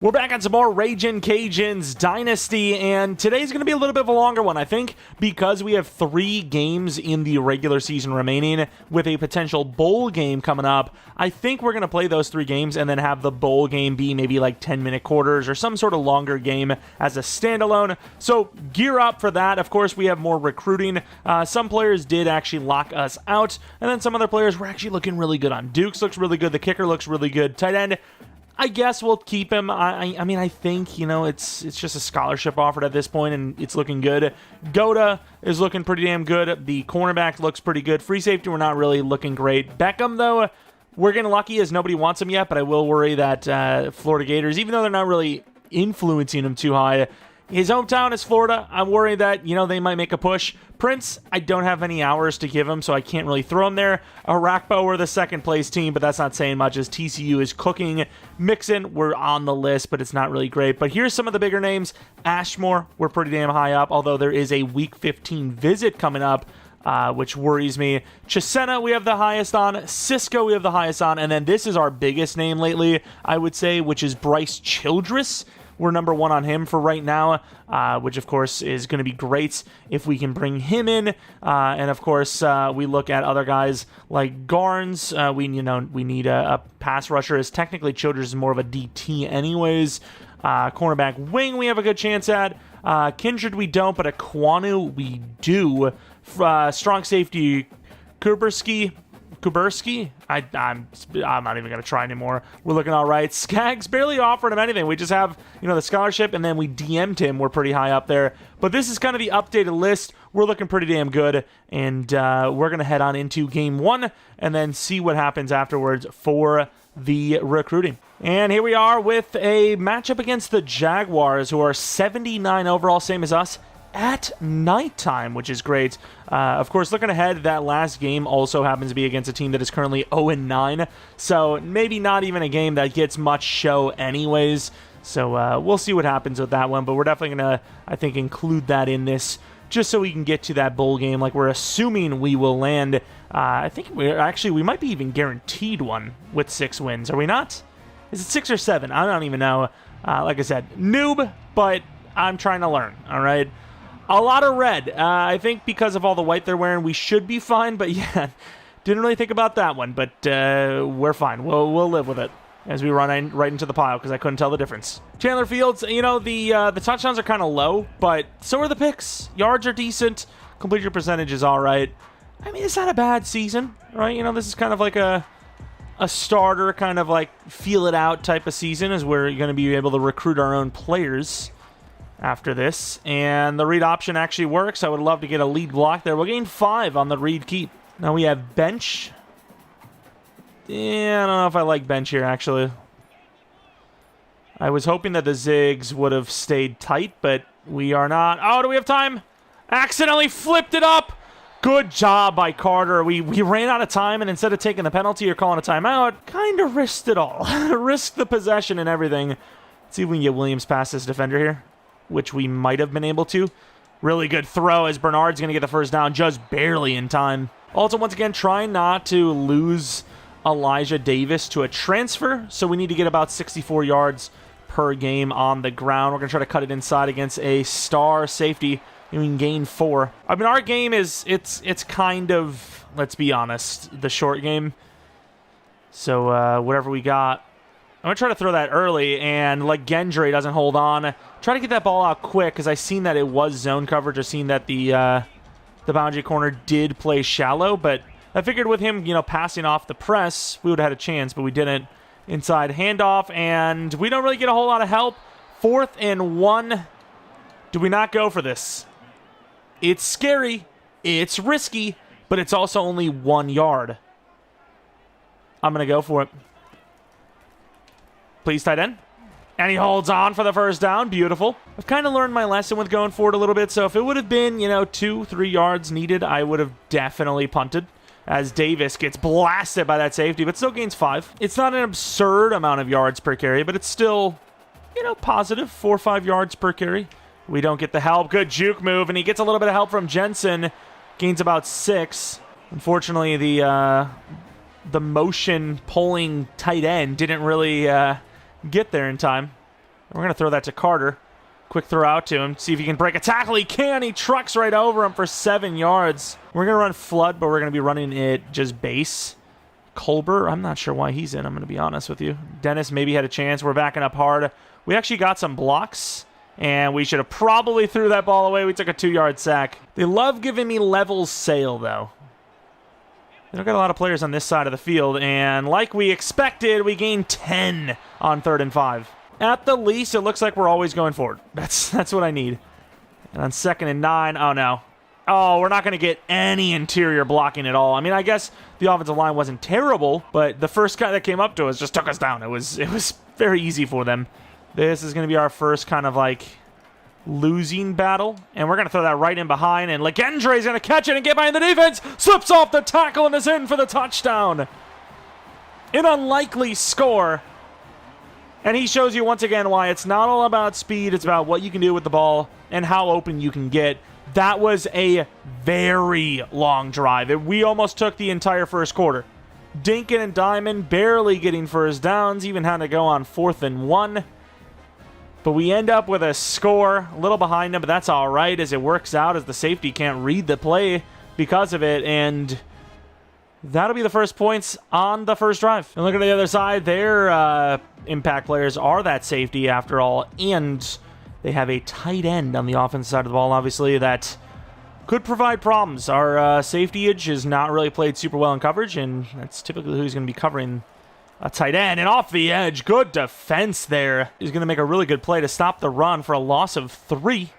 We're back on some more Ragin Cajuns Dynasty, and today's going to be a little bit of a longer one, I think, because we have 3 games in the regular season remaining with a potential bowl game coming up. I think we're going to play those 3 games and then have the bowl game be maybe like 10-minute quarters or some sort of longer game as a standalone. So gear up for that. Of course, we have more recruiting. Some players did actually lock us out, and then some other players were actually looking really good on. Dukes looks really good. The kicker looks really good. Tight end, I guess we'll keep him. I mean, I think, it's just a scholarship offered at this point, and it's looking good. Goda is looking pretty damn good. The cornerback looks pretty good. Free safety, we're not really looking great. Beckham, though, we're getting lucky as nobody wants him yet, but I will worry that Florida Gators, even though they're not really influencing him too high, his hometown is Florida. I'm worried that, they might make a push. Prince, I don't have any hours to give him, so I can't really throw him there. Arakpo, we're the second place team, but that's not saying much as TCU is cooking. Mixon, we're on the list, but it's not really great. But here's some of the bigger names. Ashmore, we're pretty damn high up, although there is a Week 15 visit coming up, which worries me. Chisena, we have the highest on. Cisco, we have the highest on. And then this is our biggest name lately, I would say, which is Bryce Childress. We're number 1 on him for right now, which, of course, is going to be great if we can bring him in. And, of course, we look at other guys like Garnes. We need a pass rusher, as technically Childress is more of a DT anyways. Cornerback wing we have a good chance at. Kindred we don't, but Aquanu we do. Strong safety Kuberski. I'm not even going to try anymore. We're looking all right. Skaggs barely offered him anything. We just have, the scholarship, and then we DM'd him. We're pretty high up there. But this is kind of the updated list. We're looking pretty damn good, and we're going to head on into Game 1 and then see what happens afterwards for the recruiting. And here we are with a matchup against the Jaguars, who are 79 overall, same as us, at nighttime, which is great. Of course, looking ahead, that last game also happens to be against a team that is currently 0-9, so maybe not even a game that gets much show anyways. So we'll see what happens with that one, but we're definitely going to, I think, include that in this just so we can get to that bowl game like we're assuming we will land. I think we might be even guaranteed one with 6 wins. Are we not? Is it 6 or 7? I don't even know. Like I said, noob, but I'm trying to learn, all right? A lot of red. I think because of all the white they're wearing, we should be fine. But yeah, didn't really think about that one. But we're fine. We'll live with it as we run right into the pile because I couldn't tell the difference. Chandler Fields, the touchdowns are kind of low, but so are the picks. Yards are decent. Completion percentage is all right. I mean, it's not a bad season, right? This is kind of like a starter, kind of like feel it out type of season, as we're going to be able to recruit our own players after this, and the read option actually works. I would love to get a lead block there. We'll gain 5 on the read keep. Now we have bench. Yeah, I don't know if I like bench here, actually. I was hoping that the zigs would have stayed tight, but we are not. Oh, do we have time? Accidentally flipped it up. Good job by Carter. We ran out of time, and instead of taking the penalty or calling a timeout, kind of risked it all. Risked the possession and everything. Let's see if we can get Williams past this defender here, which we might have been able to. Really good throw as Bernard's going to get the first down just barely in time. Also, once again, trying not to lose Elijah Davis to a transfer, so we need to get about 64 yards per game on the ground. We're going to try to cut it inside against a star safety, and we can gain 4. I mean, our game is, it's kind of, let's be honest, the short game. So whatever we got, I'm going to try to throw that early, and Legendre doesn't hold on. Try to get that ball out quick, because I seen that it was zone coverage. I seen that the boundary corner did play shallow, but I figured with him, passing off the press, we would have had a chance, but we didn't. Inside handoff, and we don't really get a whole lot of help. 4th and 1. Do we not go for this? It's scary. It's risky, but it's also only 1 yard. I'm going to go for it. Please, tight end. And he holds on for the first down. Beautiful. I've kind of learned my lesson with going forward a little bit, so if it would have been, 2-3 yards needed, I would have definitely punted, as Davis gets blasted by that safety, but still gains 5. It's not an absurd amount of yards per carry, but it's still, positive 4 or 5 yards per carry. We don't get the help. Good juke move, and he gets a little bit of help from Jensen. Gains about 6. Unfortunately, the motion pulling tight end didn't really get there in time. We're going to throw that to Carter. Quick throw out to him. See if he can break a tackle. He can. He trucks right over him for 7 yards. We're going to run flood, but we're going to be running it just base. Colbert, I'm not sure why he's in. I'm going to be honest with you. Dennis maybe had a chance. We're backing up hard. We actually got some blocks, and we should have probably threw that ball away. We took a 2-yard sack. They love giving me levels sail, though. They don't got a lot of players on this side of the field, and like we expected, we gained 10 on 3rd and 5. At the least, it looks like we're always going forward. That's what I need. And on 2nd and 9, oh no. Oh, we're not going to get any interior blocking at all. I mean, I guess the offensive line wasn't terrible, but the first guy that came up to us just took us down. It was very easy for them. This is going to be our first kind of like losing battle, and we're going to throw that right in behind, and Legendre is going to catch it and get behind the defense, slips off the tackle and is in for the touchdown. An unlikely score. And he shows you once again why it's not all about speed, it's about what you can do with the ball and how open you can get. That was a very long drive. We almost took the entire first quarter. Dinkin and Diamond barely getting first downs, even had to go on 4th and 1. But we end up with a score, a little behind them, but that's all right as it works out, as the safety can't read the play because of it, and that'll be the first points on the first drive. And look at the other side. Their impact players are that safety after all, and they have a tight end on the offensive side of the ball, obviously, that could provide problems. Our safety edge is not really played super well in coverage, and that's typically who's going to be covering a tight end. And off the edge, good defense there. He's going to make a really good play to stop the run for a loss of 3.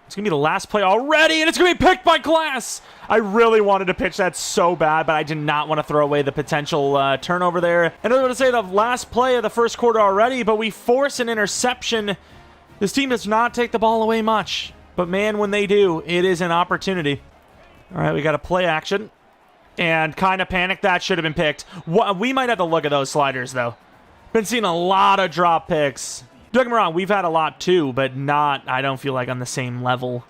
It's going to be the last play already, and it's going to be picked by Glass. I really wanted to pitch that so bad, but I did not want to throw away the potential turnover there. And I was going to say the last play of the first quarter already, but we force an interception. This team does not take the ball away much, but man, when they do, it is an opportunity. All right, we got a play action, and kind of panicked. That should have been picked. We might have to look at those sliders, though. Been seeing a lot of drop picks. Don't get me wrong, we've had a lot too, but not, I don't feel like, on the same level.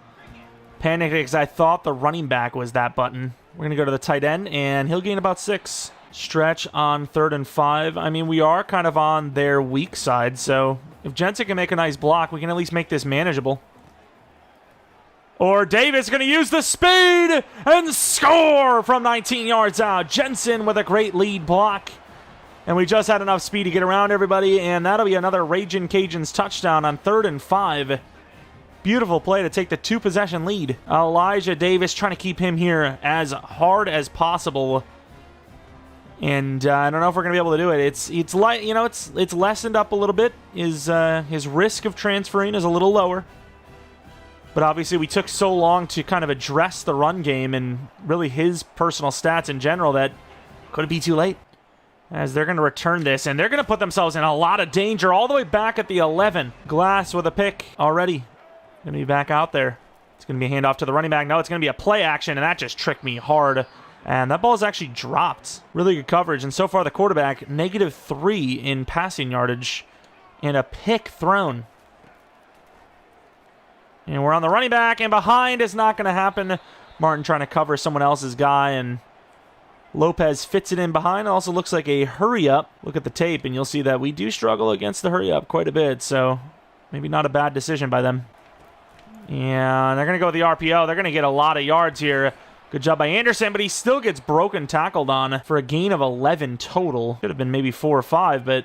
Panicked because I thought the running back was that button. We're going to go to the tight end, and he'll gain about 6. Stretch on 3rd and 5. I mean, we are kind of on their weak side, so if Jensen can make a nice block, we can at least make this manageable. Or Davis going to use the speed and score from 19 yards out. Jensen with a great lead block. And we just had enough speed to get around everybody, and that'll be another Ragin Cajuns touchdown on 3rd and 5. Beautiful play to take the 2-possession lead. Elijah Davis trying to keep him here as hard as possible. And I don't know if we're gonna be able to do it. It's like, you know, it's lessened up a little bit. His risk of transferring is a little lower. But obviously we took so long to kind of address the run game and really his personal stats in general that could it be too late? As they're going to return this, and they're going to put themselves in a lot of danger all the way back at the 11. Glass with a pick already. Going to be back out there. It's going to be a handoff to the running back. No, it's going to be a play action, and that just tricked me hard. And that ball is actually dropped. Really good coverage, and so far the quarterback, -3 in passing yardage, and a pick thrown. And we're on the running back, and behind is not going to happen. Martin trying to cover someone else's guy, and Lopez fits it in behind. It also looks like a hurry-up. Look at the tape, and you'll see that we do struggle against the hurry-up quite a bit, so maybe not a bad decision by them. And they're going to go with the RPO. They're going to get a lot of yards here. Good job by Anderson, but he still gets broken tackled on for a gain of 11 total. Could have been maybe 4 or 5, but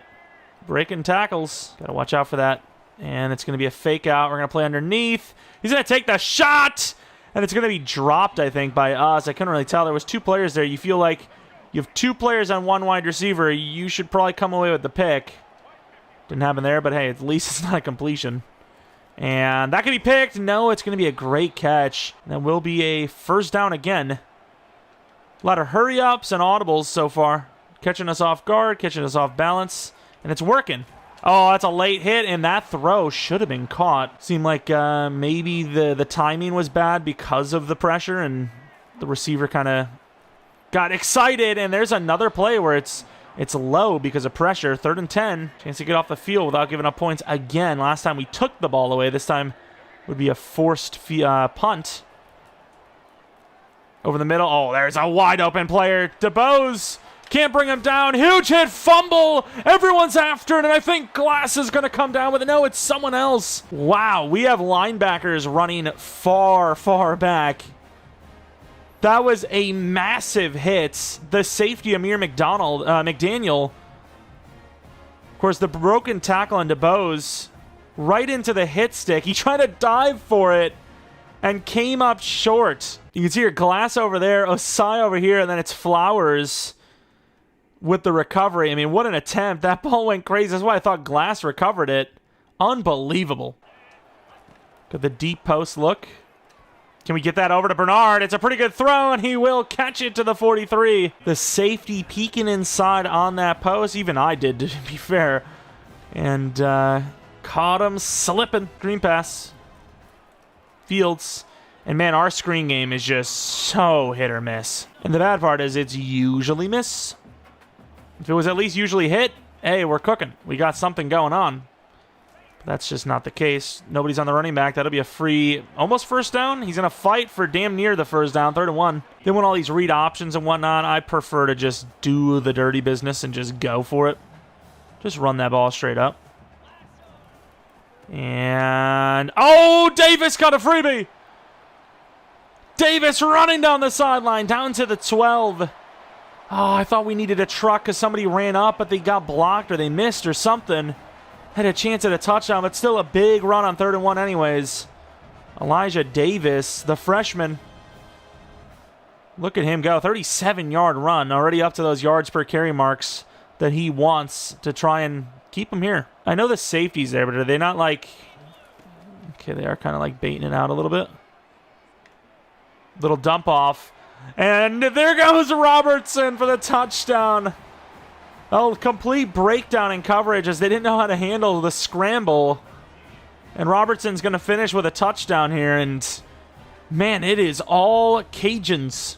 breaking tackles. Got to watch out for that. And it's going to be a fake out. We're going to play underneath. He's going to take the shot! And it's going to be dropped, I think, by us. I couldn't really tell. There was 2 players there. You feel like you have 2 players on 1 wide receiver. You should probably come away with the pick. Didn't happen there, but hey, at least it's not a completion. And that could be picked. No, it's going to be a great catch. That will be a first down again. A lot of hurry-ups and audibles so far. Catching us off guard, catching us off balance. And it's working. Oh, that's a late hit, and that throw should have been caught. Seemed like maybe the timing was bad because of the pressure, and the receiver kind of got excited, and there's another play where it's low because of pressure. 3rd and 10. Chance to get off the field without giving up points again. Last time we took the ball away. This time would be a forced punt. Over the middle. Oh, there's a wide open player. DeBose Can't bring him down. Huge hit, fumble. Everyone's after it, and I think Glass is going to come down with it. No, it's someone else. Wow, we have linebackers running far, far back. That was a massive hit. The safety, Amir McDaniel. Of course, the broken tackle on DeBose right into the hit stick. He tried to dive for it and came up short. You can see your Glass over there, Osai over here, and then it's Flowers with the recovery. I mean, what an attempt. That ball went crazy. That's why I thought Glass recovered it. Unbelievable. Got the deep post look. Can we get that over to Bernard? It's a pretty good throw, and he will catch it to the 43. The safety peeking inside on that post. Even I did, to be fair. And caught him slipping. Screen pass. Fields. And man, our screen game is just so hit or miss. And the bad part is it's usually miss. If it was at least usually hit, hey, we're cooking. We got something going on. That's just not the case. Nobody's on the running back. That'll be a free, almost first down. He's going to fight for damn near the first down, 3rd and 1. Then when all these read options and whatnot, I prefer to just do the dirty business and just go for it. Just run that ball straight up. And, oh, Davis got a freebie. Davis running down the sideline, down to the 12. Oh, I thought we needed a truck because somebody ran up, but they got blocked or they missed or something. Had a chance at a touchdown, but still a big run on 3rd and 1 anyways. Elijah Davis, the freshman. Look at him go. 37-yard run, already up to those yards per carry marks that he wants to try and keep him here. I know the safety's there, but are they not like... Okay, they are kind of like baiting it out a little bit. Little dump off. And there goes Robertson for the touchdown. A complete breakdown in coverage as they didn't know how to handle the scramble. And Robertson's going to finish with a touchdown here. And, man, it is all Cajuns.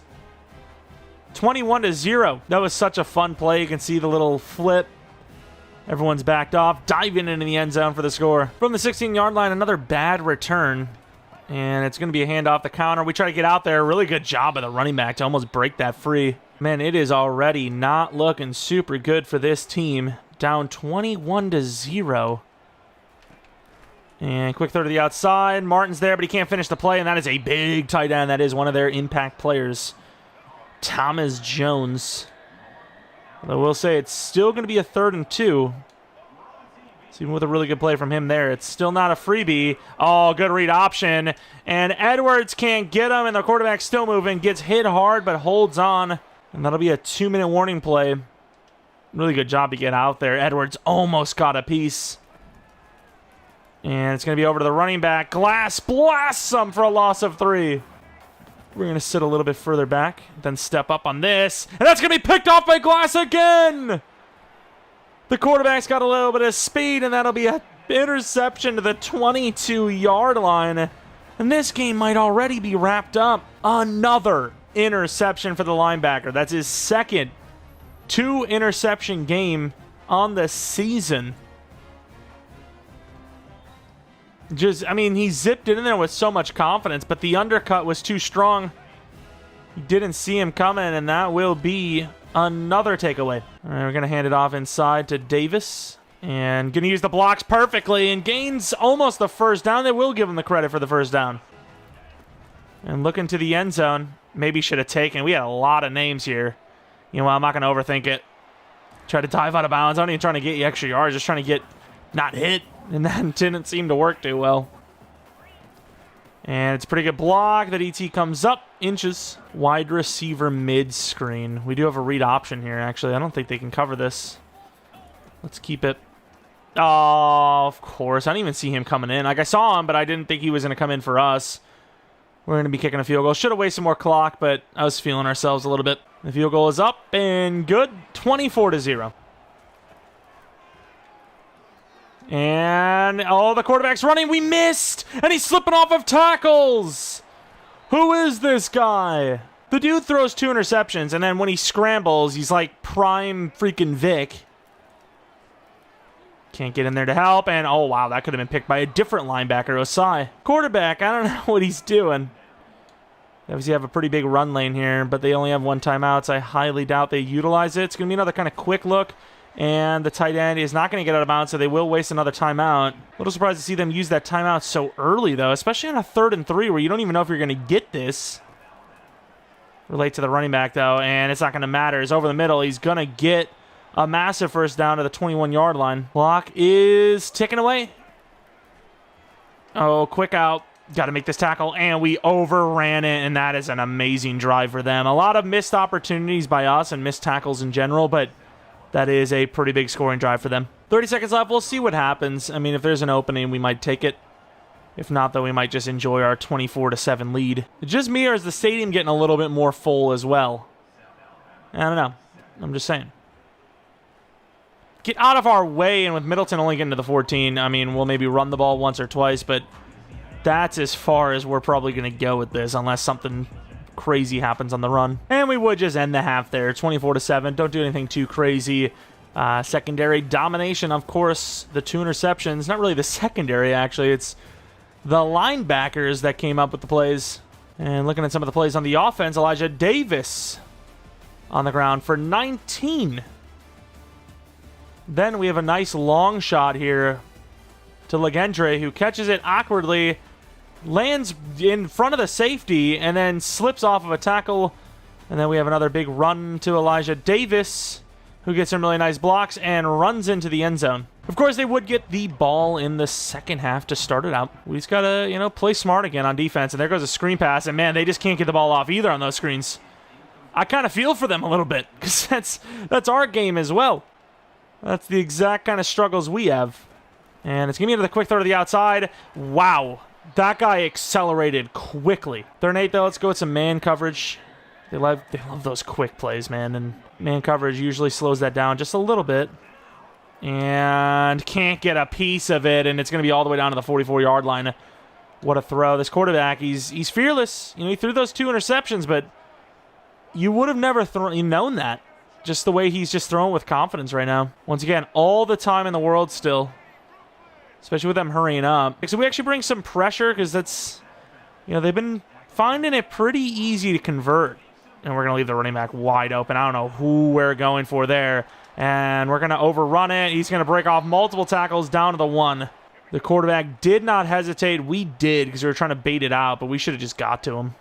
21-0. That was such a fun play. You can see the little flip. Everyone's backed off, diving into the end zone for the score. From the 16-yard line, another bad return. And it's going to be a handoff the counter. We try to get out there. Really good job of the running back to almost break that free. Man, it is already not looking super good for this team. Down 21-0. And quick throw to the outside. Martin's there, but he can't finish the play, and that is a big tight end. That is one of their impact players. Thomas Jones. Although we'll say it's still going to be a 3rd and 2. So even with a really good play from him there, it's still not a freebie. Oh, good read option. And Edwards can't get him, and the quarterback's still moving. Gets hit hard, but holds on. And that'll be a 2-minute warning play. Really good job to get out there. Edwards almost got a piece. And it's going to be over to the running back. Glass blasts him for a loss of 3. We're going to sit a little bit further back, then step up on this. And that's going to be picked off by Glass again! The quarterback's got a little bit of speed, and that'll be an interception to the 22-yard line. And this game might already be wrapped up. Another interception for the linebacker. That's his second 2-interception game on the season. I mean, he zipped it in there with so much confidence, but the undercut was too strong. You didn't see him coming, and that will be another takeaway. All right, we're going to hand it off inside to Davis. And going to use the blocks perfectly, and gains almost the first down. They will give him the credit for the first down. And looking to the end zone. Maybe should have taken. We had a lot of names here. You know what? I'm not going to overthink it. Try to dive out of bounds. I'm not even trying to get you extra yards. Just trying to get not hit. And that didn't seem to work too well. And it's a pretty good block. The DT comes up inches. Wide receiver mid-screen. We do have a read option here, actually. I don't think they can cover this. Let's keep it. Oh, of course. I didn't even see him coming in. Like, I saw him, but I didn't think he was going to come in for us. We're going to be kicking a field goal. Should have wasted more clock, but I was feeling ourselves a little bit. The field goal is up and good. 24-0. And, oh, the quarterback's running. We missed! And he's slipping off of tackles! Who is this guy? The dude throws 2 interceptions, and then when he scrambles, he's like prime freaking Vic. Can't get in there to help, and oh, wow, that could have been picked by a different linebacker, Osai. Quarterback, I don't know what he's doing. They obviously have a pretty big run lane here, but they only have 1 timeout, so I highly doubt they utilize it. It's going to be another kind of quick look, and the tight end is not going to get out of bounds, so they will waste another timeout. A little surprised to see them use that timeout so early, though, especially on a 3rd and 3 where you don't even know if you're going to get this. Relate to the running back, though, and it's not going to matter. He's over the middle. He's going to get a massive first down to the 21-yard line. Clock is ticking away. Oh, quick out. Got to make this tackle, and we overran it, and that is an amazing drive for them. A lot of missed opportunities by us and missed tackles in general, but that is a pretty big scoring drive for them. 30 seconds left. We'll see what happens. I mean, if there's an opening, we might take it. If not, though, we might just enjoy our 24-7 lead. Just me, or is the stadium getting a little bit more full as well? I don't know. I'm just saying. Get out of our way, and with Middleton only getting to the 14, I mean, we'll maybe run the ball once or twice, but that's as far as we're probably going to go with this, unless something crazy happens on the run. And we would just end the half there, 24-7. Don't do anything too crazy. Secondary domination, of course. The 2 interceptions. Not really the secondary, actually. It's the linebackers that came up with the plays. And looking at some of the plays on the offense, Elijah Davis on the ground for 19. Then we have a nice long shot here to Legendre, who catches it awkwardly, lands in front of the safety, and then slips off of a tackle. And then we have another big run to Elijah Davis, who gets some really nice blocks and runs into the end zone. Of course, they would get the ball in the second half to start it out. We just got to, play smart again on defense. And there goes a screen pass. And, man, they just can't get the ball off either on those screens. I kind of feel for them a little bit because that's our game as well. That's the exact kind of struggles we have. And it's going to be into the quick throw to the outside. Wow. That guy accelerated quickly. 3rd and 8, though. Let's go with some man coverage. They love those quick plays, man. And man coverage usually slows that down just a little bit. And can't get a piece of it, and it's going to be all the way down to the 44-yard line. What a throw. This quarterback, he's fearless. He threw those 2 interceptions, but you would have never known that. Just the way he's just throwing with confidence right now. Once again, all the time in the world still. Especially with them hurrying up. So we actually bring some pressure because that's, they've been finding it pretty easy to convert. And we're going to leave the running back wide open. I don't know who we're going for there. And we're going to overrun it. He's going to break off multiple tackles down to the 1. The quarterback did not hesitate. We did because we were trying to bait it out, but we should have just got to him.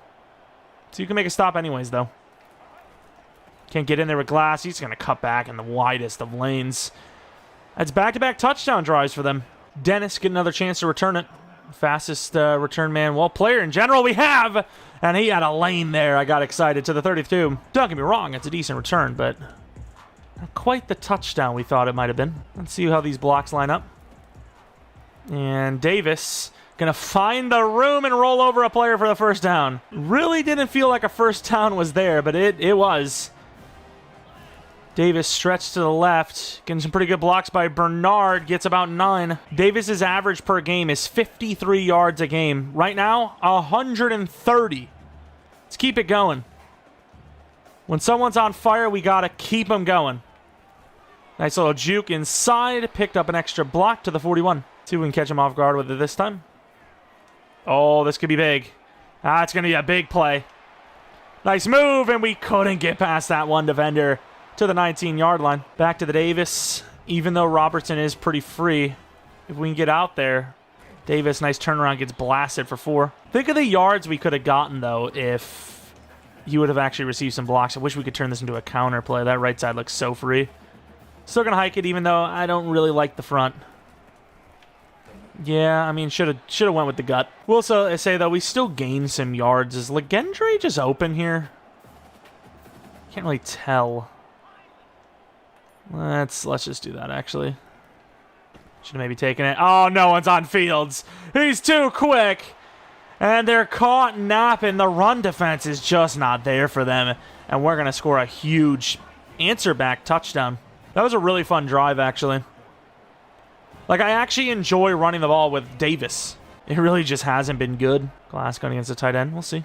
So you can make a stop anyways, though. Can't get in there with Glass. He's going to cut back in the widest of lanes. That's back-to-back touchdown drives for them. Dennis get another chance to return it. Fastest return man, player in general we have. And he had a lane there. I got excited to the 32. Don't get me wrong, it's a decent return, but not quite the touchdown we thought it might have been. Let's see how these blocks line up. And Davis going to find the room and roll over a player for the first down. Really didn't feel like a first down was there, but it was. Davis stretched to the left, getting some pretty good blocks by Bernard, gets about 9. Davis's average per game is 53 yards a game. Right now, 130. Let's keep it going. When someone's on fire, we got to keep them going. Nice little juke inside, picked up an extra block to the 41. See if we can catch him off guard with it this time. Oh, this could be big. It's going to be a big play. Nice move, and we couldn't get past that one defender. To the 19-yard line. Back to the Davis. Even though Robertson is pretty free, if we can get out there, Davis, nice turnaround, gets blasted for 4. Think of the yards we could have gotten, though, if you would have actually received some blocks. I wish we could turn this into a counter play. That right side looks so free. Still going to hike it, even though I don't really like the front. Yeah, I mean, should have went with the gut. We'll also say, though, we still gain some yards. Is Legendre just open here? Can't really tell. Let's just do that, actually. Should have maybe taken it. Oh, no one's on Fields. He's too quick. And they're caught napping. The run defense is just not there for them. And we're going to score a huge answer-back touchdown. That was a really fun drive, actually. I actually enjoy running the ball with Davis. It really just hasn't been good. Glass going against the tight end. We'll see.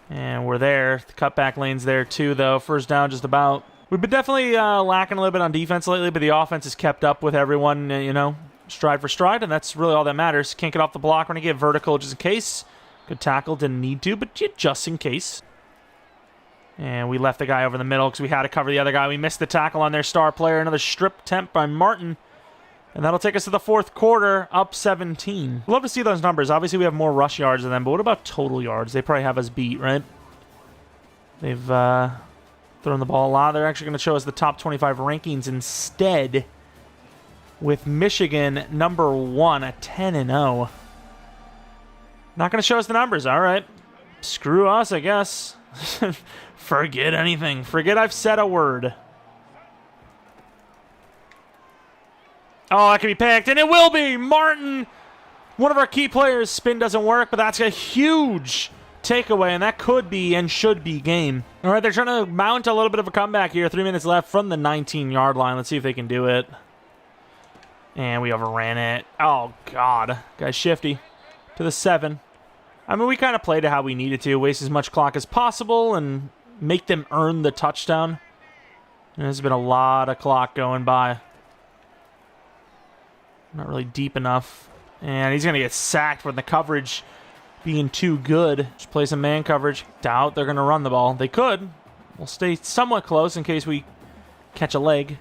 And we're there. The cutback lane's there, too, though. First down just about. We've been definitely lacking a little bit on defense lately, but the offense has kept up with everyone, stride for stride, and that's really all that matters. Can't get off the block. We're going to get vertical just in case. Good tackle, didn't need to, but just in case. And we left the guy over the middle because we had to cover the other guy. We missed the tackle on their star player. Another strip attempt by Martin. And that'll take us to the fourth quarter, up 17. Love to see those numbers. Obviously, we have more rush yards than them, but what about total yards? They probably have us beat, right? They've thrown the ball a lot. They're actually going to show us the top 25 rankings instead, with Michigan number 1 at 10-0. Not going to show us the numbers. All right. Screw us, I guess. Forget anything. Forget I've said a word. Oh, that could be picked, and it will be! Martin, one of our key players. Spin doesn't work, but that's a huge takeaway, and that could be and should be game. All right, they're trying to mount a little bit of a comeback here. 3 minutes left from the 19-yard line. Let's see if they can do it. And we overran it. Oh, God. Guy's shifty. To the 7. I mean, we kind of played it how we needed to. Waste as much clock as possible and make them earn the touchdown. And there's been a lot of clock going by. Not really deep enough. And he's going to get sacked with the coverage being too good. Just play some man coverage. Doubt they're going to run the ball. They could. We'll stay somewhat close in case we catch a leg.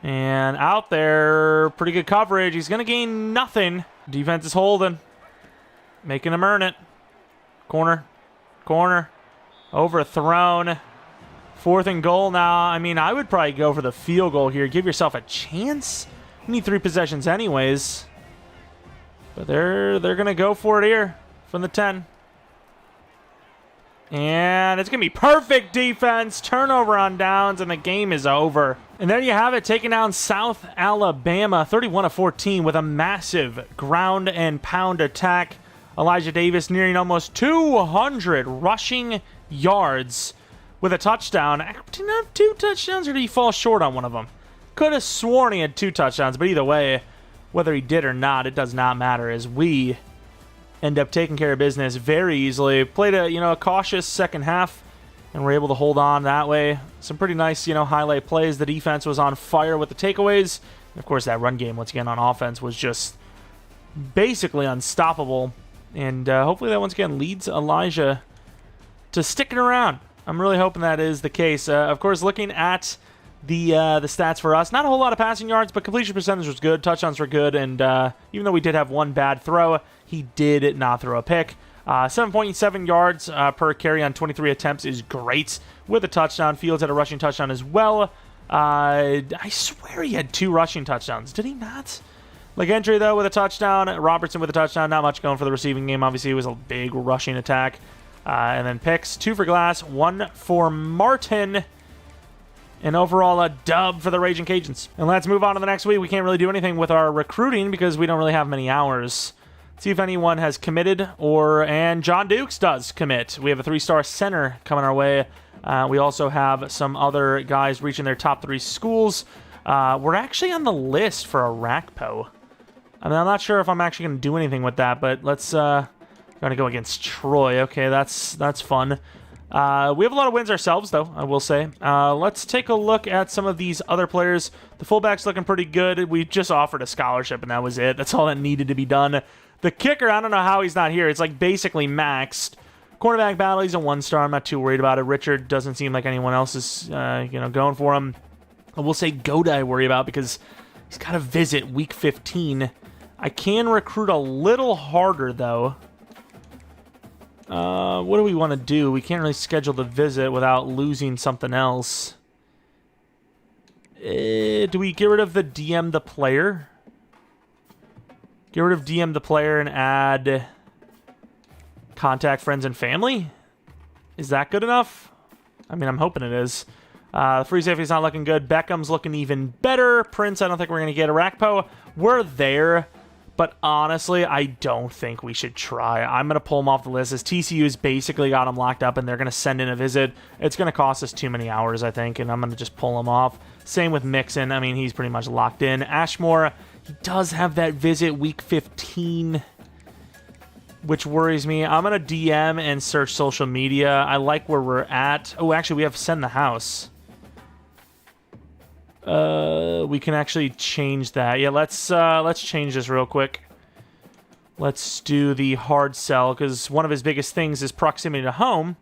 And out there, pretty good coverage. He's going to gain nothing. Defense is holding. Making him earn it. Corner. Corner. Overthrown. 4th and goal now. I mean, I would probably go for the field goal here. Give yourself a chance. You need 3 possessions anyways. But they're going to go for it here from the 10. And it's going to be perfect defense. Turnover on downs, and the game is over. And there you have it, taking down South Alabama 31-14 with a massive ground and pound attack. Elijah Davis nearing almost 200 rushing yards with a touchdown. Did he have 2 touchdowns, or did he fall short on one of them? Could have sworn he had 2 touchdowns, but either way, whether he did or not, it does not matter, as we end up taking care of business very easily. Played a cautious second half, and we're able to hold on that way. Some pretty nice highlight plays. The defense was on fire with the takeaways. And of course, that run game once again on offense was just basically unstoppable. And hopefully that once again leads Elijah to sticking around. I'm really hoping that is the case. Of course, looking at the stats for us, not a whole lot of passing yards, but completion percentage was good. Touchdowns were good, and even though we did have one bad throw, he did not throw a pick. 7.7 yards per carry on 23 attempts is great with a touchdown. Fields had a rushing touchdown as well. I swear he had 2 rushing touchdowns. Did he not? Entry, though, with a touchdown. Robertson with a touchdown. Not much going for the receiving game. Obviously, it was a big rushing attack. And then picks. 2 for Glass, 1 for Martin. And overall, a dub for the Ragin Cajuns. And let's move on to the next week. We can't really do anything with our recruiting because we don't really have many hours. See if anyone has committed, and John Dukes does commit. We have a 3-star center coming our way. We also have some other guys reaching their top 3 schools. We're actually on the list for a RACPO. I mean, I'm not sure if I'm actually going to do anything with that, but let's going to go against Troy. Okay, that's fun. We have a lot of wins ourselves, though, I will say. Let's take a look at some of these other players. The fullback's looking pretty good. We just offered a scholarship, and that was it. That's all that needed to be done. The kicker, I don't know how he's not here. It's basically maxed. Cornerback battle, he's a 1-star. I'm not too worried about it. Richard doesn't seem like anyone else is going for him. I will say Goda I worry about because he's got to visit week 15. I can recruit a little harder, though. What do we want to do? We can't really schedule the visit without losing something else. Do we get rid of the DM the player? Get rid of DM the player and add contact friends and family? Is that good enough? I mean, I'm hoping it is. Free safety's not looking good. Beckham's looking even better. Prince, I don't think we're going to get a Rakpo. We're there, but honestly, I don't think we should try. I'm going to pull him off the list as TCU's basically got him locked up, and they're going to send in a visit. It's going to cost us too many hours, I think, and I'm going to just pull him off. Same with Mixon. I mean, he's pretty much locked in. Ashmore, he does have that visit week 15, which worries me. I'm going to DM and search social media. I like where we're at. Oh, actually, we have send the house. We can actually change that. Yeah, let's change this real quick. Let's do the hard sell, because one of his biggest things is proximity to home.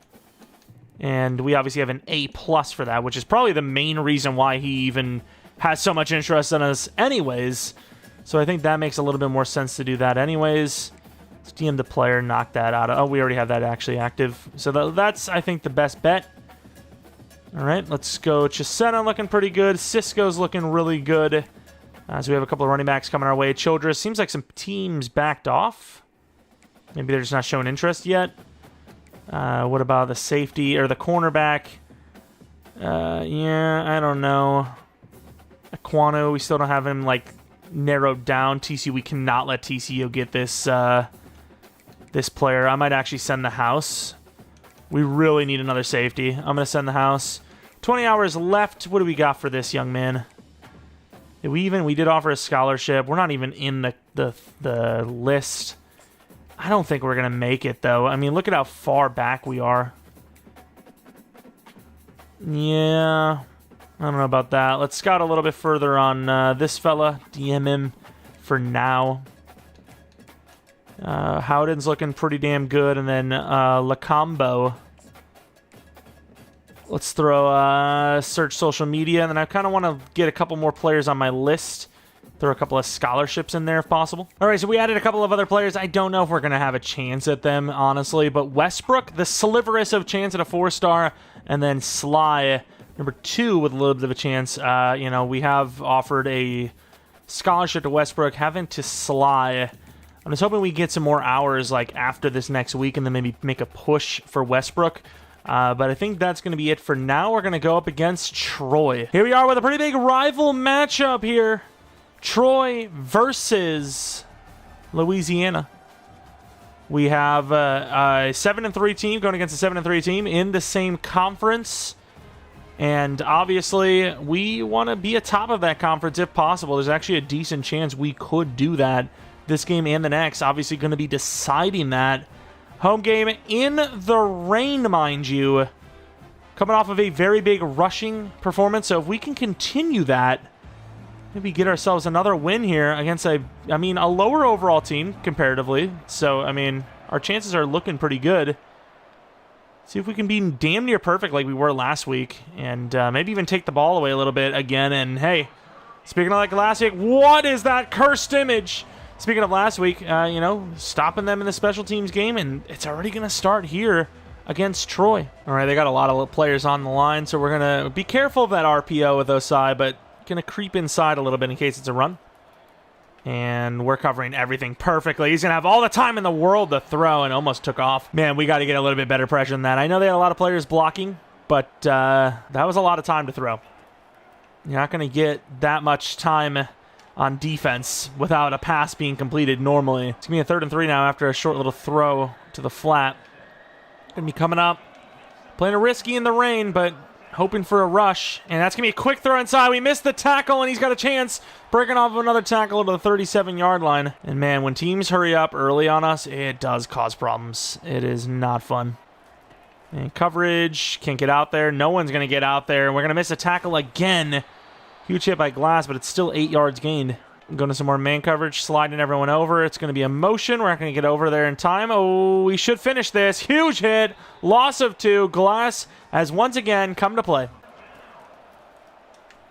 And we obviously have an A+ for that, which is probably the main reason why he even has so much interest in us anyways. So I think that makes a little bit more sense to do that anyways. Let's DM the player, knock that out. Oh, we already have that actually active. So that's, I think, the best bet. All right, let's go. Chisena looking pretty good. Cisco's looking really good. So we have a couple of running backs coming our way. Childress, seems like some teams backed off. Maybe they're just not showing interest yet. What about the safety or the cornerback? Yeah, I don't know. Aquano, we still don't have him like narrowed down. TCU, we cannot let TCU get this this player. I might actually send the house. We really need another safety. I'm gonna send the house. 20 hours left. What do we got for this young man? We did offer a scholarship. We're not even in the list. I don't think we're going to make it, though. I mean, look at how far back we are. Yeah, I don't know about that. Let's scout a little bit further on this fella. DM him for now. Howden's looking pretty damn good. And then Lacombo. Let's throw search social media. And then I kind of want to get a couple more players on my list. Throw a couple of scholarships in there if possible. All right, so we added a couple of other players. I don't know if we're going to have a chance at them, honestly. But Westbrook, the sliverous of chance at a 4-star. And then Sly, number 2 with a little bit of a chance. You know, we have offered a scholarship to Westbrook. Haven't to Sly. I'm just hoping we get some more hours like after this next week and then maybe make a push for Westbrook. But I think that's going to be it for now. We're going to go up against Troy. Here we are with a pretty big rival matchup here. Troy versus Louisiana. We have a 7-3 team going against a 7-3 team in the same conference. And obviously, we want to be atop of that conference if possible. There's actually a decent chance we could do that this game and the next. Obviously, going to be deciding that. Home game in the rain, mind you. Coming off of a very big rushing performance. So if we can continue that, maybe get ourselves another win here against a lower overall team comparatively. So, I mean, our chances are looking pretty good. See if we can be damn near perfect like we were last week. And maybe even take the ball away a little bit again. And, hey, speaking of like last week, what is that cursed image? Speaking of last week, you know, stopping them in the special teams game. And it's already going to start here against Troy. All right, they got a lot of players on the line. So we're going to be careful of that RPO with Osai, but going to creep inside a little bit in case it's a run. And we're covering everything perfectly. He's going to have all the time in the world to throw and almost took off. Man, we got to get a little bit better pressure than that. I know they had a lot of players blocking, but that was a lot of time to throw. You're not going to get that much time on defense without a pass being completed normally. It's going to be a 3rd and 3 now after a short little throw to the flat. Going to be coming up. Playing a risky in the rain, but hoping for a rush. And that's going to be a quick throw inside. We missed the tackle, and he's got a chance. Breaking off another tackle to the 37-yard line. And, man, when teams hurry up early on us, it does cause problems. It is not fun. And coverage. Can't get out there. No one's going to get out there. We're going to miss a tackle again. Huge hit by Glass, but it's still 8 yards gained. Going to some more man coverage, sliding everyone over. It's going to be a motion. We're not going to get over there in time. Oh, we should finish this. Huge hit. Loss of 2. Glass has once again come to play.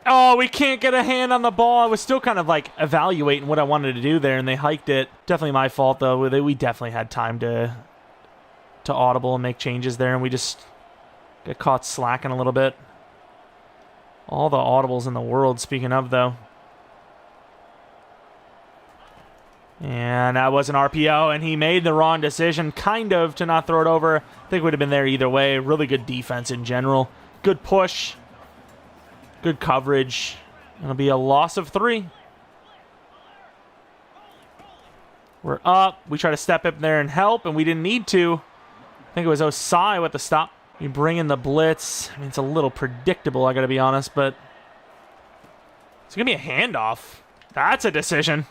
Oh, we can't get a hand on the ball. I was still kind of like evaluating what I wanted to do there, and they hiked it. Definitely my fault, though. We definitely had time to audible and make changes there, and we just got caught slacking a little bit. All the audibles in the world, speaking of, though. And that was an RPO, and he made the wrong decision, kind of, to not throw it over. I think it would have been there either way. Really good defense in general. Good push. Good coverage. It'll be a loss of 3. We're up. We try to step up there and help, and we didn't need to. I think it was Osai with the stop. You bring in the blitz. I mean, it's a little predictable, I got to be honest, but it's going to be a handoff. That's a decision.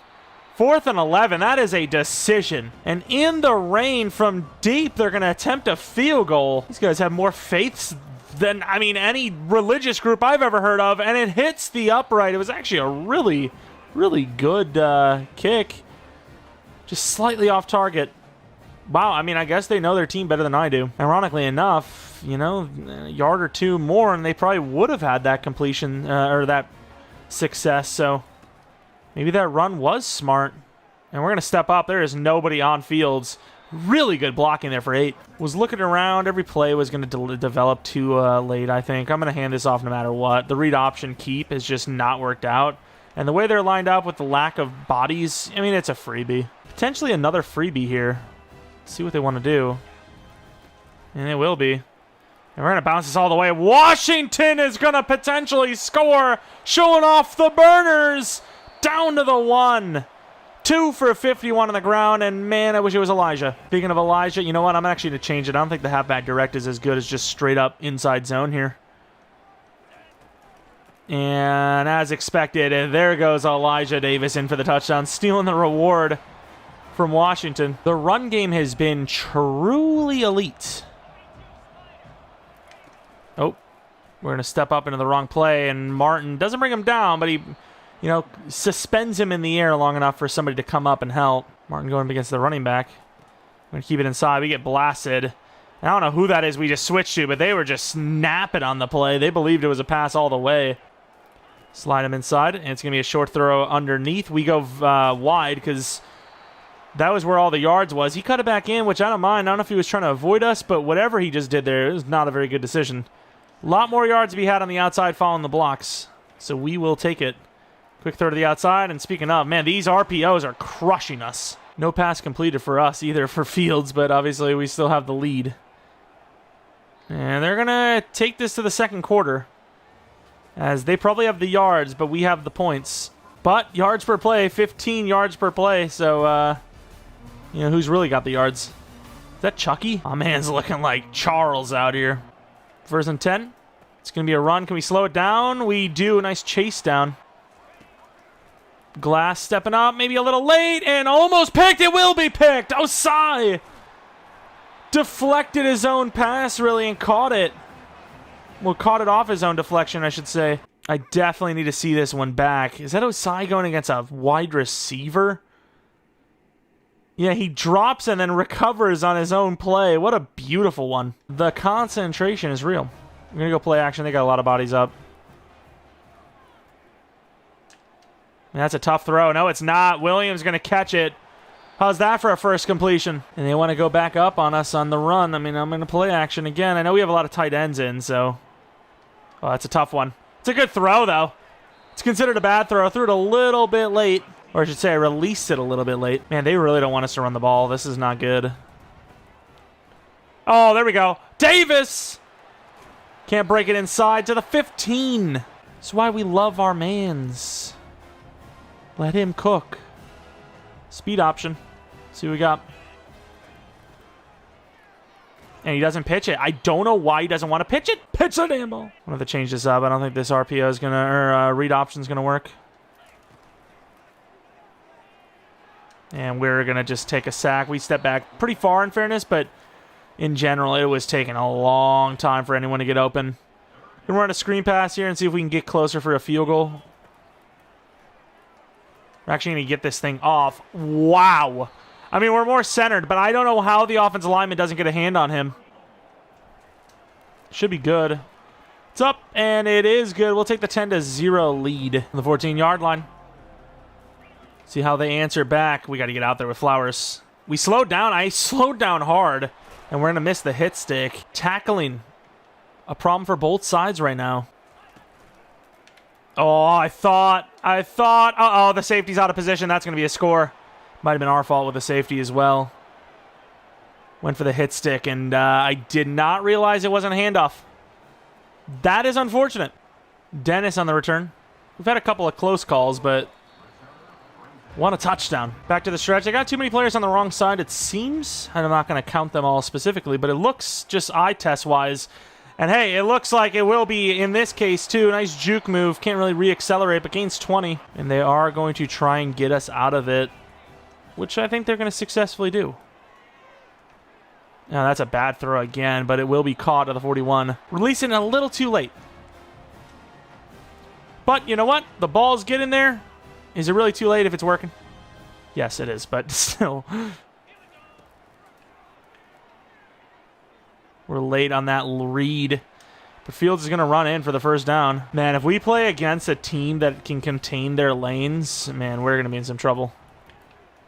4th and 11, that is a decision. And in the rain from deep, they're going to attempt a field goal. These guys have more faiths than, I mean, any religious group I've ever heard of, and it hits the upright. It was actually a really, really good kick. Just slightly off target. Wow, I mean, I guess they know their team better than I do. Ironically enough, you know, a yard or two more, and they probably would have had that completion, or that success, so maybe that run was smart. And we're going to step up. There is nobody on fields. Really good blocking there for 8. Was looking around. Every play was going to develop too late, I think. I'm going to hand this off no matter what. The read option keep has just not worked out. And the way they're lined up with the lack of bodies, I mean, it's a freebie. Potentially another freebie here. See what they want to do. And it will be. And we're going to bounce this all the way. Washington is going to potentially score. Showing off the burners. Down to the 1. 2 for 51 on the ground, and man, I wish it was Elijah. Speaking of Elijah, you know what? I'm actually going to change it. I don't think the halfback direct is as good as just straight up inside zone here. And as expected, there goes Elijah Davis in for the touchdown, stealing the reward from Washington. The run game has been truly elite. Oh, we're going to step up into the wrong play, and Martin doesn't bring him down, but he, you know, suspends him in the air long enough for somebody to come up and help. Martin going up against the running back. We're going to keep it inside. We get blasted. I don't know who that is we just switched to, but they were just snapping on the play. They believed it was a pass all the way. Slide him inside, and it's going to be a short throw underneath. We go wide because that was where all the yards was. He cut it back in, which I don't mind. I don't know if he was trying to avoid us, but whatever he just did there, it was not a very good decision. A lot more yards to be had on the outside following the blocks, so we will take it. Quick throw to the outside, and speaking of, man, these RPOs are crushing us. No pass completed for us either for Fields, but obviously we still have the lead. And they're going to take this to the second quarter, as they probably have the yards, but we have the points. But yards per play, 15 yards per play, so, you know, who's really got the yards? Is that Chucky? Oh, man's looking like Charles out here. 1st and 10. It's going to be a run. Can we slow it down? We do. Nice chase down. Glass stepping up, maybe a little late, and almost picked. It will be picked. Osai deflected his own pass, really, and caught it. Well, caught it off his own deflection, I should say. I definitely need to see this one back. Is that Osai going against a wide receiver? Yeah, he drops and then recovers on his own play. What a beautiful one. The concentration is real. I'm going to go play action. They got a lot of bodies up. That's a tough throw. No, it's not. Williams going to catch it. How's that for a first completion? And they want to go back up on us on the run. I mean, I'm going to play action again. I know we have a lot of tight ends in, so... Oh, that's a tough one. It's a good throw, though. It's considered a bad throw. I threw it a little bit late. Or I should say I released it a little bit late. Man, they really don't want us to run the ball. This is not good. Oh, there we go. Davis! Can't break it inside to the 15. That's why we love our mans. Let him cook. Speed option. See what we got. And he doesn't pitch it. I don't know why he doesn't want to pitch it. Pitch the damn ball. I'm going to have to change this up. I don't think this RPO is going to, or read option is going to work. And we're going to just take a sack. We step back pretty far in fairness, but in general, it was taking a long time for anyone to get open. We're going to run a screen pass here and see if we can get closer for a field goal. We're actually going to get this thing off. Wow. I mean, we're more centered, but I don't know how the offensive lineman doesn't get a hand on him. Should be good. It's up, and it is good. We'll take the 10-0 lead on the 14-yard line. See how they answer back. We got to get out there with Flowers. We slowed down. I slowed down hard, and we're going to miss the hit stick. Tackling. A problem for both sides right now. Oh, I thought, uh-oh, the safety's out of position. That's going to be a score. Might have been our fault with the safety as well. Went for the hit stick, and I did not realize it wasn't a handoff. That is unfortunate. Dennis on the return. We've had a couple of close calls, but want a touchdown. Back to the stretch. I got too many players on the wrong side, it seems. I'm not going to count them all specifically, but it looks just eye test-wise. And hey, it looks like it will be in this case, too. Nice juke move. Can't really re-accelerate, but gains 20. And they are going to try and get us out of it, which I think they're going to successfully do. Now, that's a bad throw again, but it will be caught at the 41. Releasing it a little too late. But you know what? The ball's getting there. Is it really too late if it's working? Yes, it is, but still. We're late on that read. But Fields is going to run in for the first down. Man, if we play against a team that can contain their lanes, man, we're going to be in some trouble.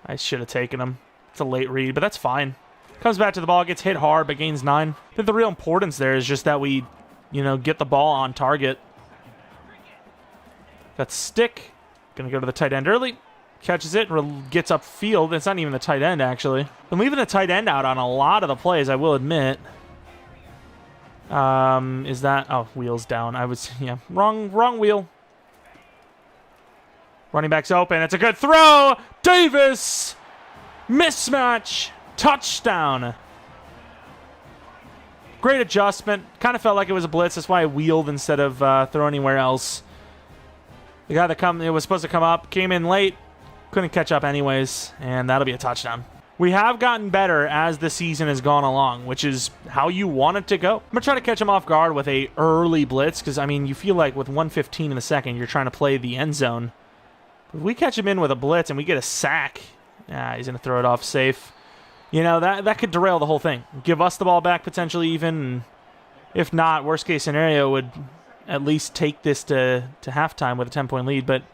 I should have taken him. It's a late read, but that's fine. Comes back to the ball, gets hit hard, but gains 9. I think the real importance there is just that we, get the ball on target. Got stick. Going to go to the tight end early. Catches it, gets upfield. It's not even the tight end, actually. Been leaving the tight end out on a lot of the plays, I will admit. Is that... Oh, wheel's down. Wrong wheel. Running back's open. It's a good throw. Davis! Mismatch. Touchdown. Great adjustment. Kind of felt like it was a blitz. That's why I wheeled instead of throw anywhere else. The guy that was supposed to come up came in late. Couldn't catch up anyways, and that'll be a touchdown. We have gotten better as the season has gone along, which is how you want it to go. I'm going to try to catch him off guard with a early blitz, because, you feel like with 1:15 in the second, you're trying to play the end zone. If we catch him in with a blitz and we get a sack, he's going to throw it off safe. That could derail the whole thing. Give us the ball back potentially even. If not, worst case scenario would at least take this to halftime with a 10-point lead, but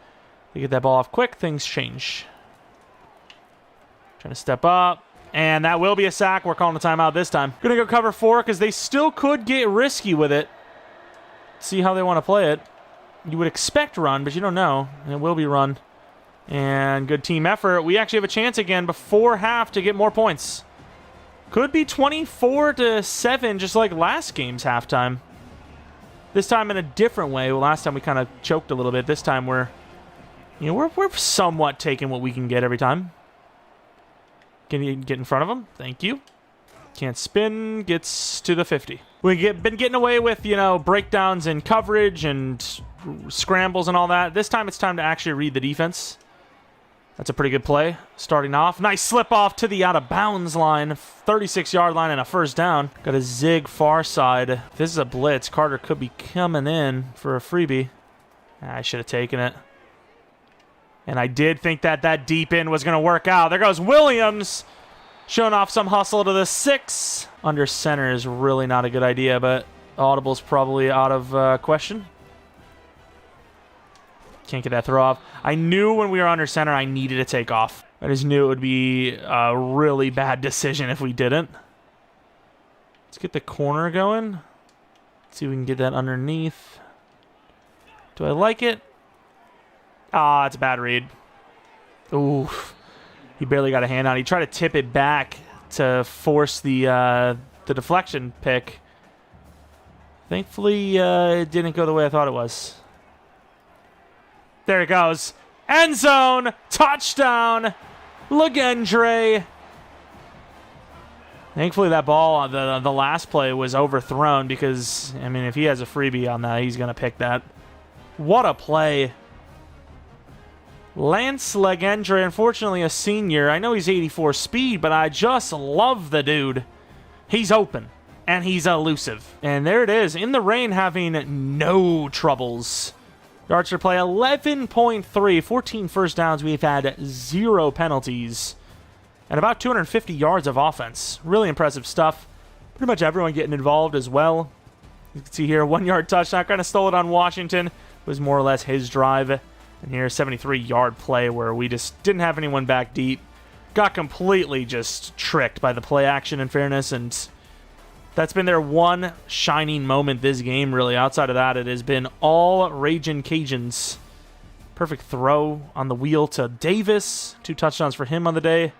they get that ball off quick, things change. Trying to step up, and that will be a sack. We're calling the timeout this time. Going to go cover 4 because they still could get risky with it. See how they want to play it. You would expect run, but you don't know. And it will be run. And good team effort. We actually have a chance again before half to get more points. Could be 24-7, just like last game's halftime. This time in a different way. Well, last time we kind of choked a little bit. This time we're somewhat taking what we can get every time. Can you get in front of him? Thank you. Can't spin. Gets to the 50. We've been getting away with, breakdowns and coverage and scrambles and all that. This time it's time to actually read the defense. That's a pretty good play. Starting off. Nice slip off to the out-of-bounds line. 36-yard line and a first down. Got a zig far side. If this is a blitz, Carter could be coming in for a freebie. I should have taken it. And I did think that deep end was going to work out. There goes Williams. Showing off some hustle to the 6. Under center is really not a good idea, but audible's probably out of question. Can't get that throw off. I knew when we were under center I needed to take off. I just knew it would be a really bad decision if we didn't. Let's get the corner going. Let's see if we can get that underneath. Do I like it? It's a bad read. Ooh. He barely got a hand on it. He tried to tip it back to force the deflection pick. Thankfully, it didn't go the way I thought it was. There it goes. End zone. Touchdown. Legendre. Thankfully, that ball, the last play was overthrown because, if he has a freebie on that, he's going to pick that. What a play. Lance Legendre, unfortunately a senior. I know he's 84 speed, but I just love the dude. He's open, and he's elusive. And there it is, in the rain, having no troubles. Yards per play, 11.3. 14 first downs. We've had 0 penalties. And about 250 yards of offense. Really impressive stuff. Pretty much everyone getting involved as well. You can see here, 1-yard touchdown. Kind of stole it on Washington. It was more or less his drive. And here's a 73-yard play where we just didn't have anyone back deep. Got completely just tricked by the play action, in fairness. And that's been their one shining moment this game, really. Outside of that, it has been all Ragin Cajuns. Perfect throw on the wheel to Davis. 2 touchdowns for him on the day.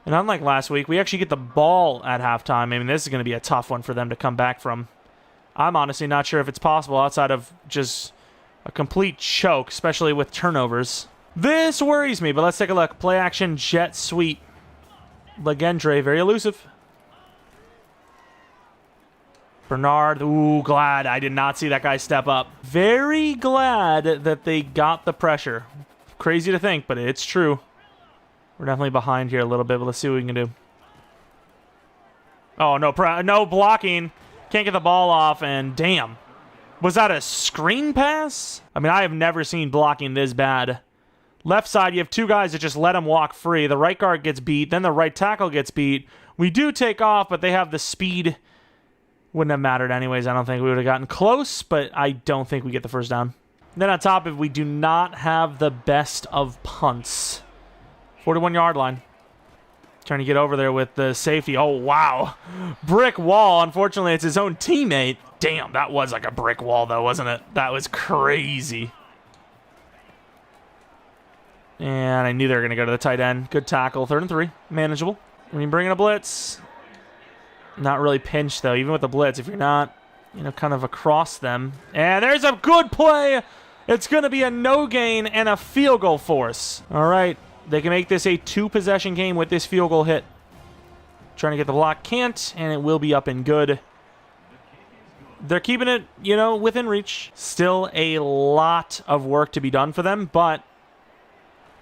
And unlike last week, we actually get the ball at halftime. This is going to be a tough one for them to come back from. I'm honestly not sure if it's possible outside of just a complete choke, especially with turnovers. This worries me, but let's take a look. Play action, jet sweep. Legendre, very elusive. Bernard, glad I did not see that guy step up. Very glad that they got the pressure. Crazy to think, but it's true. We're definitely behind here a little bit, but let's see what we can do. Oh, no blocking. Can't get the ball off, and damn. Was that a screen pass? I have never seen blocking this bad. Left side, you have two guys that just let him walk free. The right guard gets beat, then the right tackle gets beat. We do take off, but they have the speed. Wouldn't have mattered anyways. I don't think we would have gotten close, but I don't think we get the first down. Then on top of it, we do not have the best of punts. 41-yard line. Trying to get over there with the safety. Oh, wow. Brick wall. Unfortunately, it's his own teammate. Damn, that was like a brick wall, though, wasn't it? That was crazy. And I knew they were going to go to the tight end. Good tackle. 3rd and 3. Manageable. When you bring in a blitz, not really pinched, though. Even with the blitz, if you're not, you know, kind of across them. And there's a good play. It's going to be a no gain and a field goal for us. All right. They can make this a 2-possession game with this field goal hit. Trying to get the block. Can't, and it will be up and good. They're keeping it, you know, within reach. Still a lot of work to be done for them, but,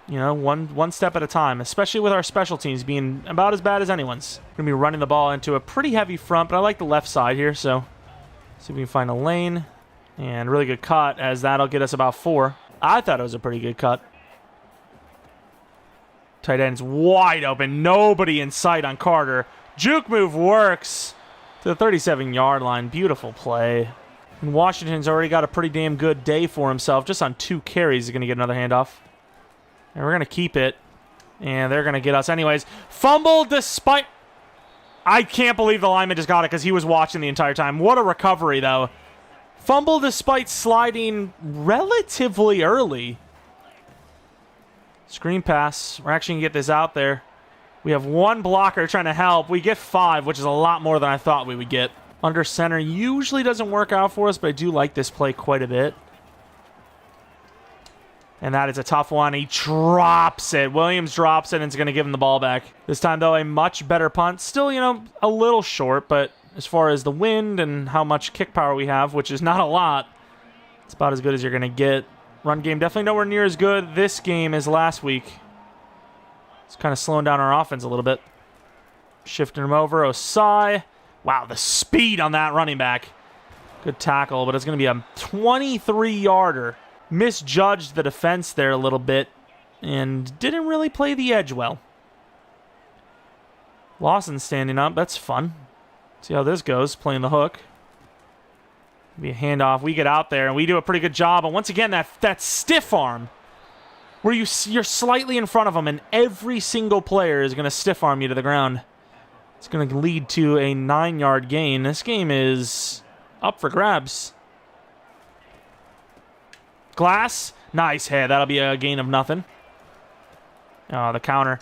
you know, one step at a time, especially with our special teams being about as bad as anyone's. Going to be running the ball into a pretty heavy front, but I like the left side here, so see if we can find a lane. And really good cut, as that'll get us about 4. I thought it was a pretty good cut. Tight end's wide open. Nobody in sight on Carter. Juke move works to the 37-yard line. Beautiful play. And Washington's already got a pretty damn good day for himself. Just on 2 carries, he's going to get another handoff. And we're going to keep it. And they're going to get us anyways. Fumble despite... I can't believe the lineman just got it because he was watching the entire time. What a recovery, though. Fumble despite sliding relatively early. Screen pass. We're actually going to get this out there. We have 1 blocker trying to help. We get 5, which is a lot more than I thought we would get. Under center usually doesn't work out for us, but I do like this play quite a bit. And that is a tough one. He drops it. Williams drops it and is going to give him the ball back. This time, though, a much better punt. Still, you know, a little short, but as far as the wind and how much kick power we have, which is not a lot, it's about as good as you're going to get. Run game definitely nowhere near as good this game as last week. It's kind of slowing down our offense a little bit. Shifting him over. Osai. Wow, the speed on that running back. Good tackle, but it's going to be a 23-yarder. Misjudged the defense there a little bit and didn't really play the edge well. Lawson standing up. That's fun. See how this goes, playing the hook. Be a handoff. We get out there, and we do a pretty good job. And once again, that stiff arm, where you're slightly in front of them, and every single player is going to stiff arm you to the ground. It's going to lead to a 9-yard gain. This game is up for grabs. Glass. Nice hit. That'll be a gain of nothing. Oh, the counter.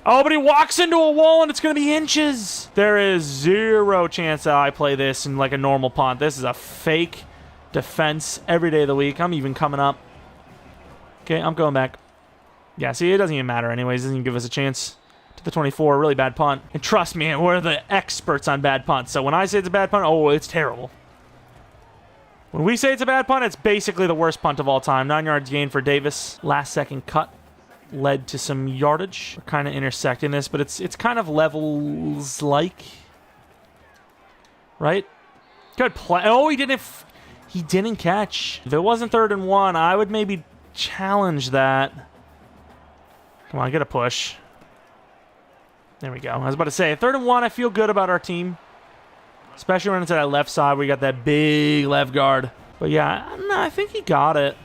Oh, but he walks into a wall, and it's going to be inches. There is 0 chance that I play this in like a normal punt. This is a fake defense every day of the week. I'm even coming up. Okay, I'm going back. Yeah, see, it doesn't even matter anyways. It doesn't even give us a chance. To the 24, really bad punt. And trust me, we're the experts on bad punts. So when I say it's a bad punt, oh, it's terrible. When we say it's a bad punt, it's basically the worst punt of all time. 9 yards gain for Davis. Last second cut led to some yardage. We're kind of intersecting this, but it's kind of levels-like. Right? Good play. Oh, he didn't catch. If it wasn't 3rd and 1, I would maybe challenge that. Come on, get a push. There we go. I was about to say, 3rd and 1, I feel good about our team. Especially when it's at that left side where you got that big left guard. But yeah, I don't know, I think he got it.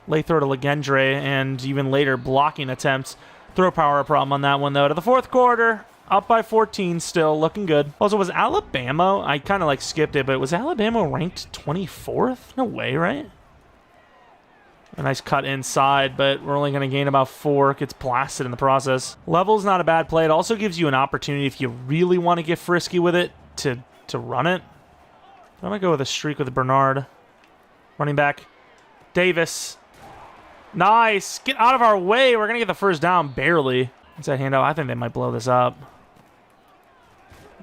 Late throw to Legendre, and even later blocking attempts. Throw power problem on that one, though. To the 4th quarter, up by 14 still, looking good. Also, was Alabama, I kind of like skipped it, but was Alabama ranked 24th? No way, right? A nice cut inside, but we're only going to gain about 4. Gets blasted in the process. Level's not a bad play. It also gives you an opportunity, if you really want to get frisky with it, to run it. I'm going to go with a streak with Bernard. Running back. Davis. Nice. Get out of our way. We're going to get the first down, barely. What's that handout? I think they might blow this up.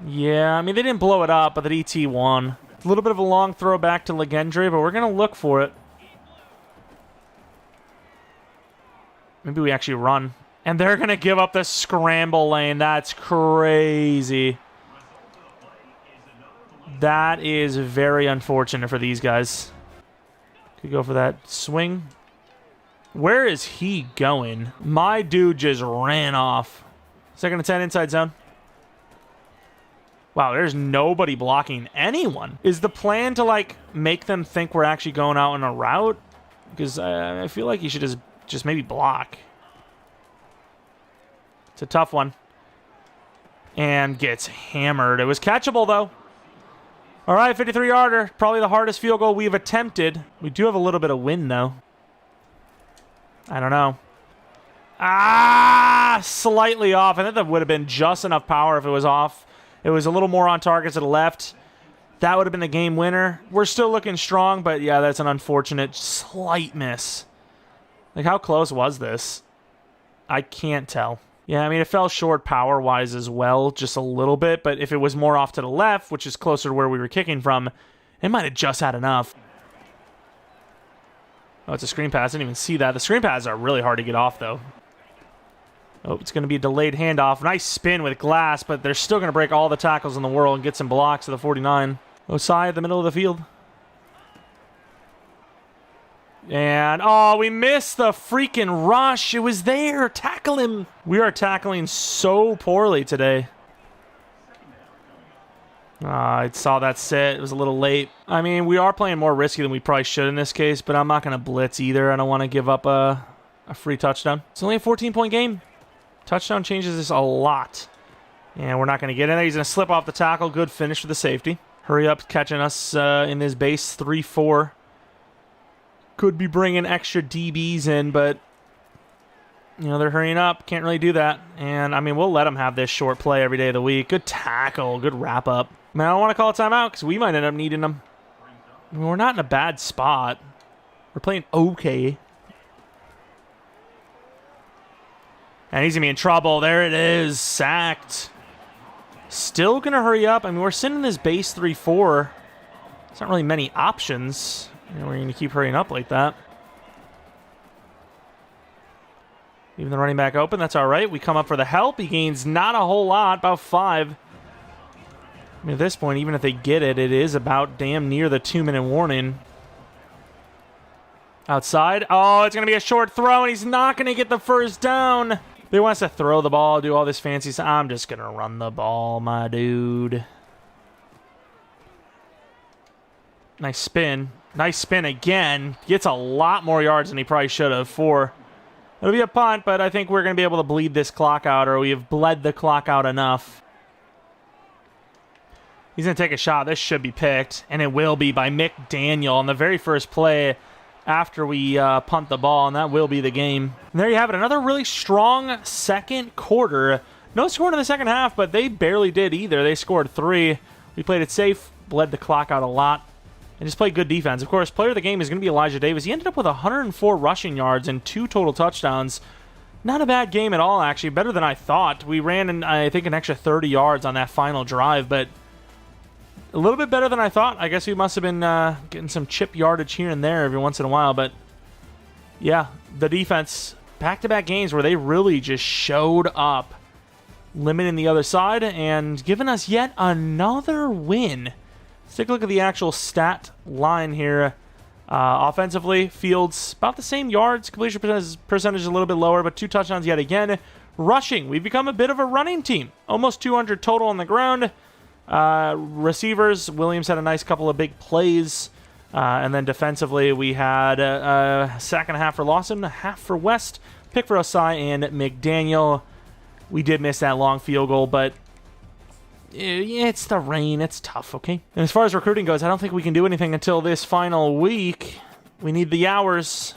Yeah, I mean, they didn't blow it up, but the DT won. A little bit of a long throw back to Legendre, but we're going to look for it. Maybe we actually run. And they're going to give up the scramble lane. That's crazy. That is very unfortunate for these guys. Could go for that swing. Where is he going? My dude just ran off. 2nd and 10 inside zone. Wow, there's nobody blocking anyone. Is the plan to, like, make them think we're actually going out on a route? Because I feel like you should just maybe block. It's a tough one. And gets hammered. It was catchable, though. All right, 53-yarder. Probably the hardest field goal we've attempted. We do have a little bit of wind, though. I don't know. Slightly off. I think that would have been just enough power if it was off. It was a little more on target to the left. That would have been the game winner. We're still looking strong, but yeah, that's an unfortunate slight miss. Like, how close was this? I can't tell. Yeah, I mean, it fell short power-wise as well, just a little bit, but if it was more off to the left, which is closer to where we were kicking from, it might have just had enough. Oh, it's a screen pass. I didn't even see that. The screen passes are really hard to get off, though. Oh, it's going to be a delayed handoff. Nice spin with Glass, but they're still going to break all the tackles in the world and get some blocks to the 49. Osai at the middle of the field. And, oh, we missed the freaking rush. It was there. Tackle him. We are tackling so poorly today. I saw that sit. It was a little late. I mean, we are playing more risky than we probably should in this case, but I'm not going to blitz either. I don't want to give up a free touchdown. It's only a 14-point game. Touchdown changes this a lot. And we're not going to get in there. He's going to slip off the tackle. Good finish for the safety. Hurry up, catching us in this base 3-4. Could be bringing extra DBs in, but, you know, they're hurrying up. Can't really do that. And, I mean, we'll let them have this short play every day of the week. Good tackle. Good wrap-up. I mean, I don't want to call a timeout because we might end up needing them. I mean, we're not in a bad spot. We're playing okay. And he's going to be in trouble. There it is. Sacked. Still going to hurry up. I mean, we're sitting in this base 3-4. There's not really many options. You know, we're going to keep hurrying up like that. Even the running back open. That's all right. We come up for the help. He gains not a whole lot. About 5. I mean, at this point, even if they get it, it is about damn near the 2-minute warning. Outside. Oh, it's going to be a short throw, and he's not going to get the first down. They want us to throw the ball, do all this fancy stuff. I'm just going to run the ball, my dude. Nice spin. Nice spin again. Gets a lot more yards than he probably should have. 4. It'll be a punt, but I think we're going to be able to bleed this clock out, or we have bled the clock out enough. He's going to take a shot. This should be picked, and it will be by McDaniel on the very first play after we punt the ball, and that will be the game. And there you have it. Another really strong second quarter. No score in the second half, but they barely did either. They scored 3. We played it safe, bled the clock out a lot, and just played good defense. Of course, player of the game is going to be Elijah Davis. He ended up with 104 rushing yards and 2 total touchdowns. Not a bad game at all, actually. Better than I thought. We ran, I think, an extra 30 yards on that final drive, but a little bit better than I thought. I guess we must have been getting some chip yardage here and there every once in a while. But, yeah, the defense, back-to-back games where they really just showed up, limiting the other side and giving us yet another win. Let's take a look at the actual stat line here. Offensively, Fields, about the same yards. Completion percentage is a little bit lower, but 2 touchdowns yet again. Rushing, we've become a bit of a running team. Almost 200 total on the ground. Receivers, Williams had a nice couple of big plays. And then defensively, we had a sack and a half for Lawson, a half for West, pick for Osai and McDaniel. We did miss that long field goal, but it's the rain. It's tough, okay? And as far as recruiting goes, I don't think we can do anything until this final week. We need the hours.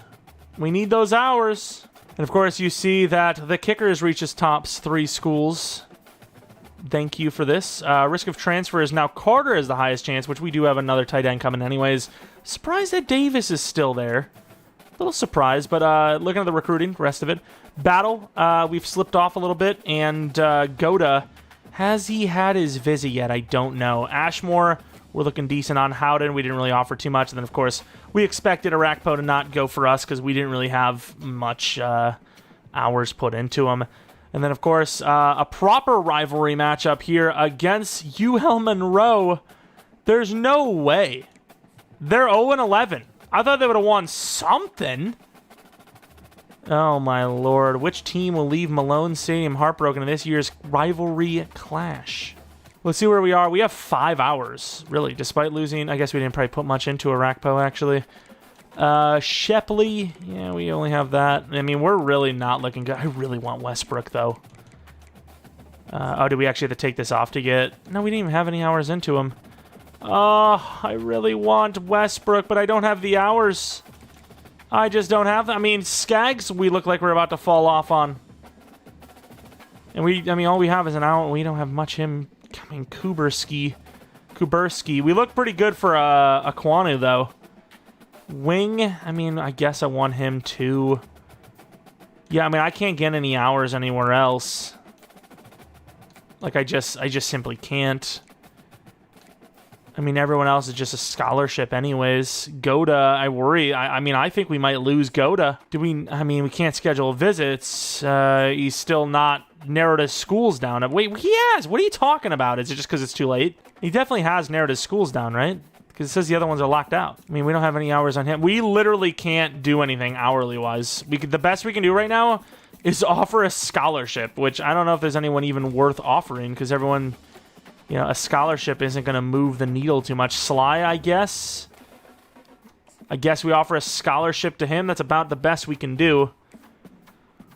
We need those hours. And, of course, you see that the Kickers reaches tops 3 schools. Thank you for this. Risk of transfer is now Carter is the highest chance, which we do have another tight end coming anyways. Surprised that Davis is still there. A little surprised, but looking at the recruiting, rest of it. Battle, we've slipped off a little bit, and Goda, has he had his visit yet? I don't know. Ashmore, we're looking decent on. Howden, we didn't really offer too much. And then, of course, we expected Arakpo to not go for us because we didn't really have much hours put into him. And then, of course, a proper rivalry matchup here against UL Monroe. There's no way. They're 0-11. I thought they would have won something. Oh, my lord. Which team will leave Malone Stadium heartbroken in this year's Rivalry clash? Let's see where we are. We have 5 hours, really, despite losing. I guess we didn't probably put much into Arakpo, actually. Shepley. Yeah, we only have that. I mean, we're really not looking good. I really want Westbrook, though. Oh, did we actually have to take this off to get... No, we didn't even have any hours into him. Oh, I really want Westbrook, but I don't have the hours. I just don't have them. I mean, Skaggs, we look like we're about to fall off on. And I mean, all we have is an hour. We don't have much him. I mean, Kuberski. We look pretty good for a Kwanu, though. Wing, I mean, I guess I want him too. Yeah, I mean, I can't get any hours anywhere else. Like, I just simply can't. I mean, everyone else is just a scholarship anyways. Goda, I worry. I mean, I think we might lose Goda. I mean, we can't schedule visits. He's still not narrowed his schools down. Wait, he has. What are you talking about? Is it just because it's too late? He definitely has narrowed his schools down, right? Because it says the other ones are locked out. I mean, we don't have any hours on him. We literally can't do anything hourly-wise. The best we can do right now is offer a scholarship, which I don't know if there's anyone even worth offering, because everyone... You know, a scholarship isn't going to move the needle too much. Sly, I guess. I guess we offer a scholarship to him. That's about the best we can do.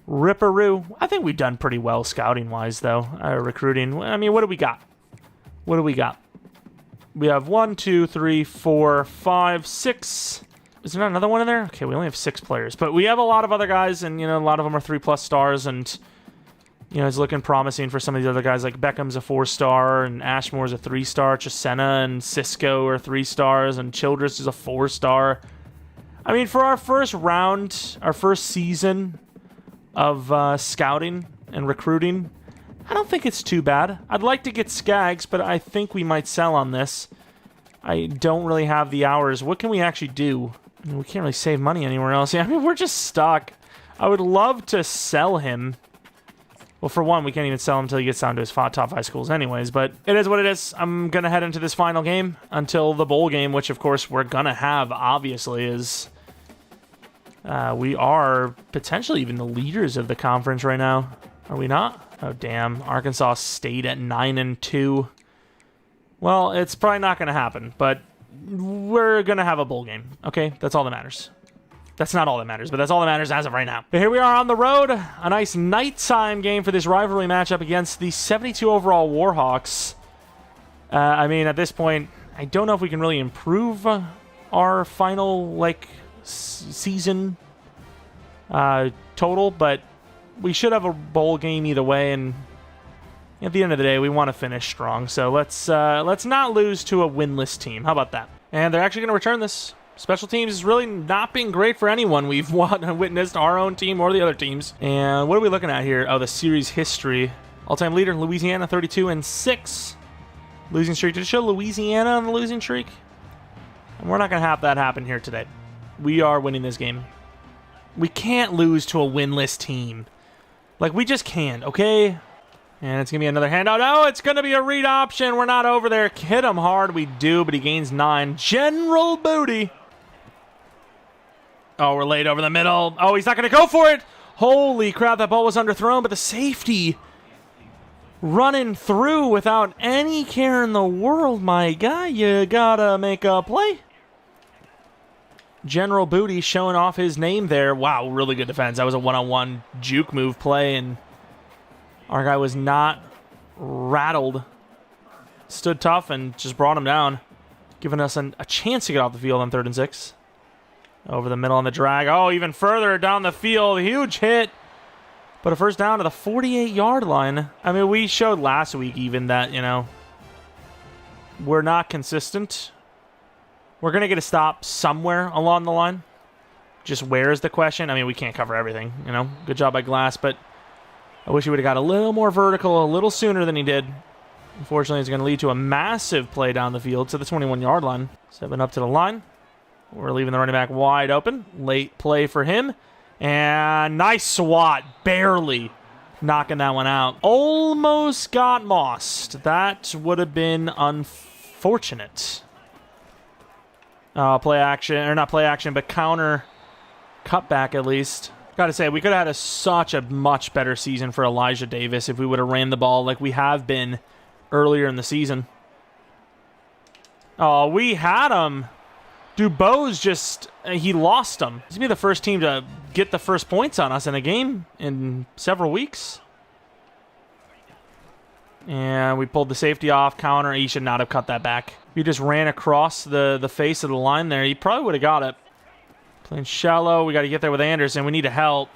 Ripperoo. I think we've done pretty well scouting-wise, though. Recruiting. I mean, what do we got? What do we got? We have 1, 2, 3, 4, 5, 6. Is there not another one in there? Okay, we only have 6 players. But we have a lot of other guys, and, you know, a lot of them are 3+ stars, and... You know, it's looking promising for some of these other guys. Like Beckham's a 4-star, and Ashmore's a 3-star. Chisena and Cisco are 3 stars, and Childress is a 4-star. I mean, for our first round, our first season of scouting and recruiting, I don't think it's too bad. I'd like to get Skaggs, but I think we might sell on this. I don't really have the hours. What can we actually do? I mean, we can't really save money anywhere else. Yeah, I mean, we're just stuck. I would love to sell him. Well, for one, we can't even sell him until he gets down to his top 5 schools anyways, but it is what it is. I'm going to head into this final game until the bowl game, which, of course, we're going to have, obviously, is... we are potentially even the leaders of the conference right now. Are we not? Oh, damn. Arkansas State at 9-2. Well, it's probably not going to happen, but we're going to have a bowl game, okay? That's all that matters. That's not all that matters, but that's all that matters as of right now. But here we are on the road. A nice nighttime game for this rivalry matchup against the 72 overall Warhawks. I mean, at this point, I don't know if we can really improve our final, like, season total, but we should have a bowl game either way, and at the end of the day, we want to finish strong. So let's not lose to a winless team. How about that? And they're actually going to return this. Special teams has really not been great for anyone we've witnessed, our own team or the other teams. And what are we looking at here? Oh, the series history. All-time leader, Louisiana, 32-6. Losing streak. Did it show Louisiana on the losing streak? And we're not going to have that happen here today. We are winning this game. We can't lose to a winless team. Like, we just can't, okay? And it's going to be another handout. Oh, it's going to be a read option. We're not over there. Hit him hard. We do, but he gains 9. General Booty. Oh, we're late over the middle. Oh, he's not going to go for it. Holy crap, that ball was underthrown, but the safety running through without any care in the world. My guy, you got to make a play. General Booty showing off his name there. Wow, really good defense. That was a one-on-one juke move play, and our guy was not rattled. Stood tough and just brought him down, giving us a chance to get off the field on 3rd and 6. Over the middle on the drag. Oh, even further down the field. Huge hit. But a first down to the 48-yard line. I mean, we showed last week even that, you know, we're not consistent. We're going to get a stop somewhere along the line. Just where is the question? I mean, we can't cover everything, you know. Good job by Glass, but I wish he would have got a little more vertical a little sooner than he did. Unfortunately, it's going to lead to a massive play down the field to the 21-yard line. 7 up to the line. We're leaving the running back wide open. Late play for him. And nice swat. Barely knocking that one out. Almost got mossed. That would have been unfortunate. Play action, or not play action, but counter cutback at least. Gotta say, we could have had such a much better season for Elijah Davis if we would have ran the ball like we have been earlier in the season. Oh, we had him. Dubois just, he lost him. He's going to be the first team to get the first points on us in a game in several weeks. And we pulled the safety off, counter. He should not have cut that back. If he just ran across the face of the line there, he probably would have got it. Playing shallow. We got to get there with Anderson. We need to help.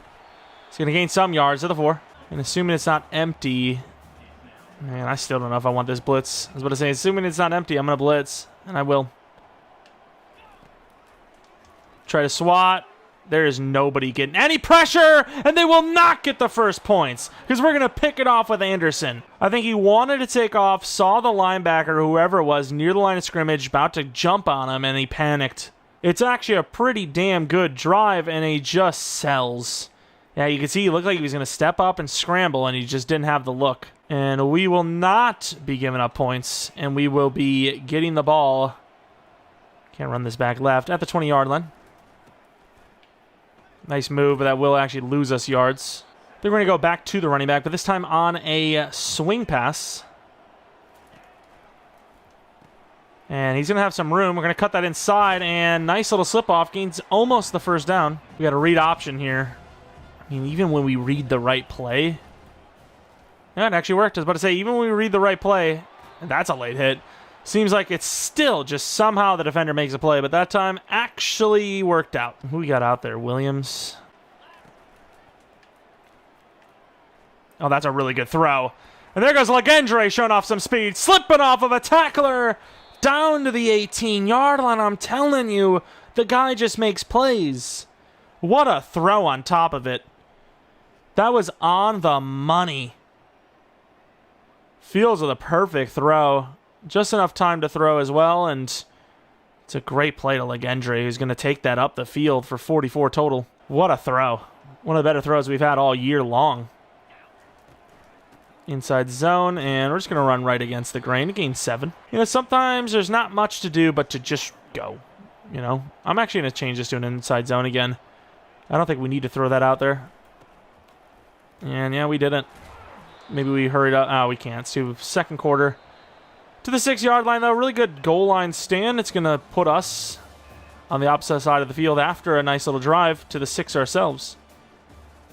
He's going to gain some yards to the 4. And assuming it's not empty. Man, I still don't know if I want this blitz. I was about to say, assuming it's not empty, I'm going to blitz. And I will. Try to swat. There is nobody getting any pressure, and they will not get the first points because we're going to pick it off with Anderson. I think he wanted to take off, saw the linebacker, whoever it was, near the line of scrimmage, about to jump on him, and he panicked. It's actually a pretty damn good drive, and he just sells. Yeah, you can see he looked like he was going to step up and scramble, and he just didn't have the look. And we will not be giving up points, and we will be getting the ball. Can't run this back left at the 20-yard line. Nice move, but that will actually lose us yards. They're going to go back to the running back, but this time on a swing pass. And he's going to have some room. We're going to cut that inside, and nice little slip-off. Gains almost the first down. We got a read option here. I mean, even when we read the right play. Yeah, it actually worked. I was about to say, even when we read the right play, that's a late hit. Seems like it's still just somehow the defender makes a play, but that time actually worked out. Who we got out there? Williams. Oh, that's a really good throw. And there goes Legendre showing off some speed, slipping off of a tackler down to the 18-yard line. I'm telling you, the guy just makes plays. What a throw on top of it. That was on the money. Fields with a perfect throw. Just enough time to throw as well, and it's a great play to Legendre, who's going to take that up the field for 44 total. What a throw. One of the better throws we've had all year long. Inside zone, and we're just going to run right against the grain to gain 7. You know, sometimes there's not much to do but to just go. You know, I'm actually going to change this to an inside zone again. I don't think we need to throw that out there. And yeah, we didn't. Maybe we hurried up. Oh, we can't. It's to second quarter. To the 6-yard line, though. Really good goal line stand. It's going to put us on the opposite side of the field after a nice little drive to the 6 ourselves.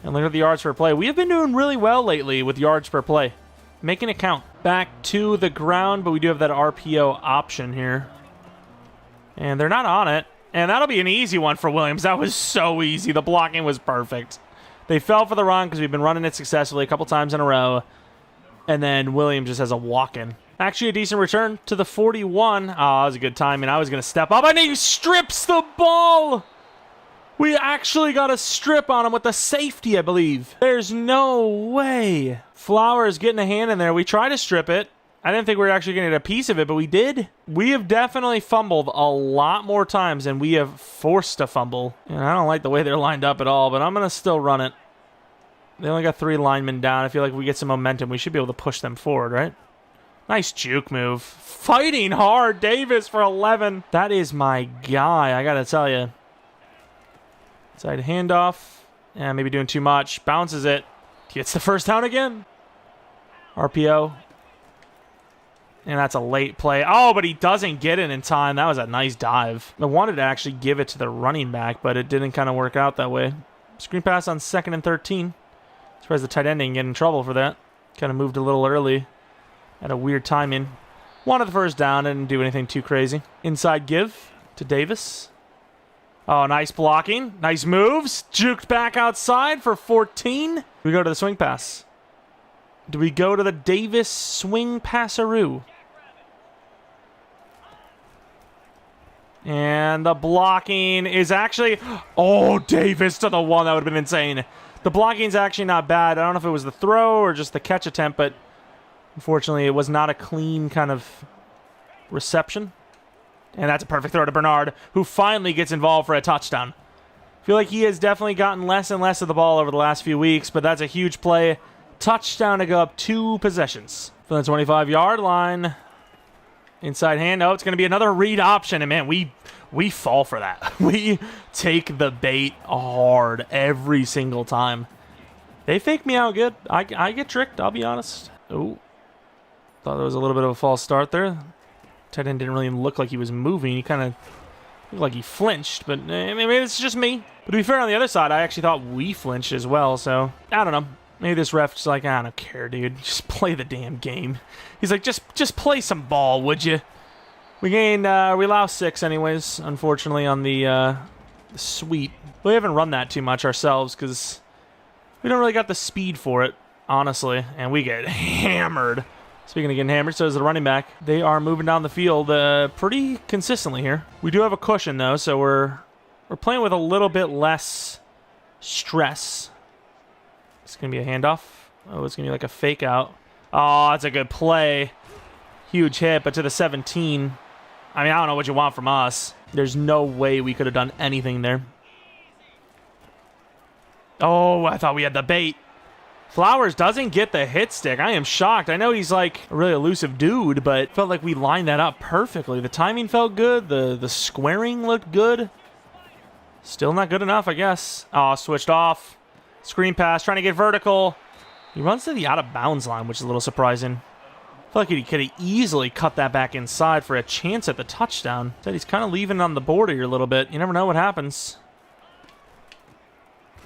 And look at the yards per play. We have been doing really well lately with yards per play. Making it count. Back to the ground, but we do have that RPO option here. And they're not on it. And that'll be an easy one for Williams. That was so easy. The blocking was perfect. They fell for the run because we've been running it successfully a couple times in a row. And then Williams just has a walk-in. Actually, a decent return to the 41. Oh, that was a good time, and I was going to step up, and he strips the ball! We actually got a strip on him with the safety, I believe. There's no way. Flowers getting a hand in there. We tried to strip it. I didn't think we were actually going to get a piece of it, but we did. We have definitely fumbled a lot more times than we have forced to fumble. And I don't like the way they're lined up at all, but I'm going to still run it. They only got 3 linemen down. I feel like if we get some momentum, we should be able to push them forward, right? Nice juke move. Fighting hard. Davis for 11. That is my guy, I got to tell you. Side handoff. Yeah, maybe doing too much. Bounces it. Gets the first down again. RPO. And that's a late play. Oh, but he doesn't get it in time. That was a nice dive. I wanted to actually give it to the running back, but it didn't kind of work out that way. Screen pass on 2nd and 13. Surprised the tight end didn't get in trouble for that. Kind of moved a little early. Had a weird timing. Wanted the first down. Didn't do anything too crazy. Inside give to Davis. Oh, nice blocking. Nice moves. Juked back outside for 14. We go to the swing pass. Do we go to the Davis swing passeroo? And the blocking is actually... Oh, Davis to the 1. That would have been insane. The blocking's actually not bad. I don't know if it was the throw or just the catch attempt, but unfortunately it was not a clean kind of reception. And that's a perfect throw to Bernard, who finally gets involved for a touchdown. I feel like he has definitely gotten less and less of the ball over the last few weeks, but that's a huge play. Touchdown to go up 2 possessions. From the 25-yard line. Inside hand. Oh, it's going to be another read option. And, man, we fall for that. We take the bait hard every single time. They fake me out good. I get tricked, I'll be honest. Oh, thought there was a little bit of a false start there. Tight end didn't really look like he was moving. He kind of looked like he flinched, but maybe it's just me. But to be fair, on the other side, I actually thought we flinched as well, so I don't know. Maybe this ref's like, I don't care, dude. Just play the damn game. He's like, just play some ball, would you? We allow 6 anyways, unfortunately, on the sweep. We haven't run that too much ourselves because we don't really got the speed for it, honestly, and we get hammered. Speaking of getting hammered, so is the running back. They are moving down the field pretty consistently here. We do have a cushion, though, so we're playing with a little bit less stress. It's going to be a handoff. Oh, it's going to be like a fake out. Oh, that's a good play. Huge hit, but to the 17. I mean, I don't know what you want from us. There's no way we could have done anything there. Oh, I thought we had the bait. Flowers doesn't get the hit stick. I am shocked. I know he's like a really elusive dude, but felt like we lined that up perfectly. The timing felt good. The squaring looked good. Still not good enough, I guess. Oh, switched off. Screen pass, trying to get vertical. He runs to the out-of-bounds line, which is a little surprising. I feel like he could have easily cut that back inside for a chance at the touchdown. Said he's kind of leaving on the border here a little bit. You never know what happens.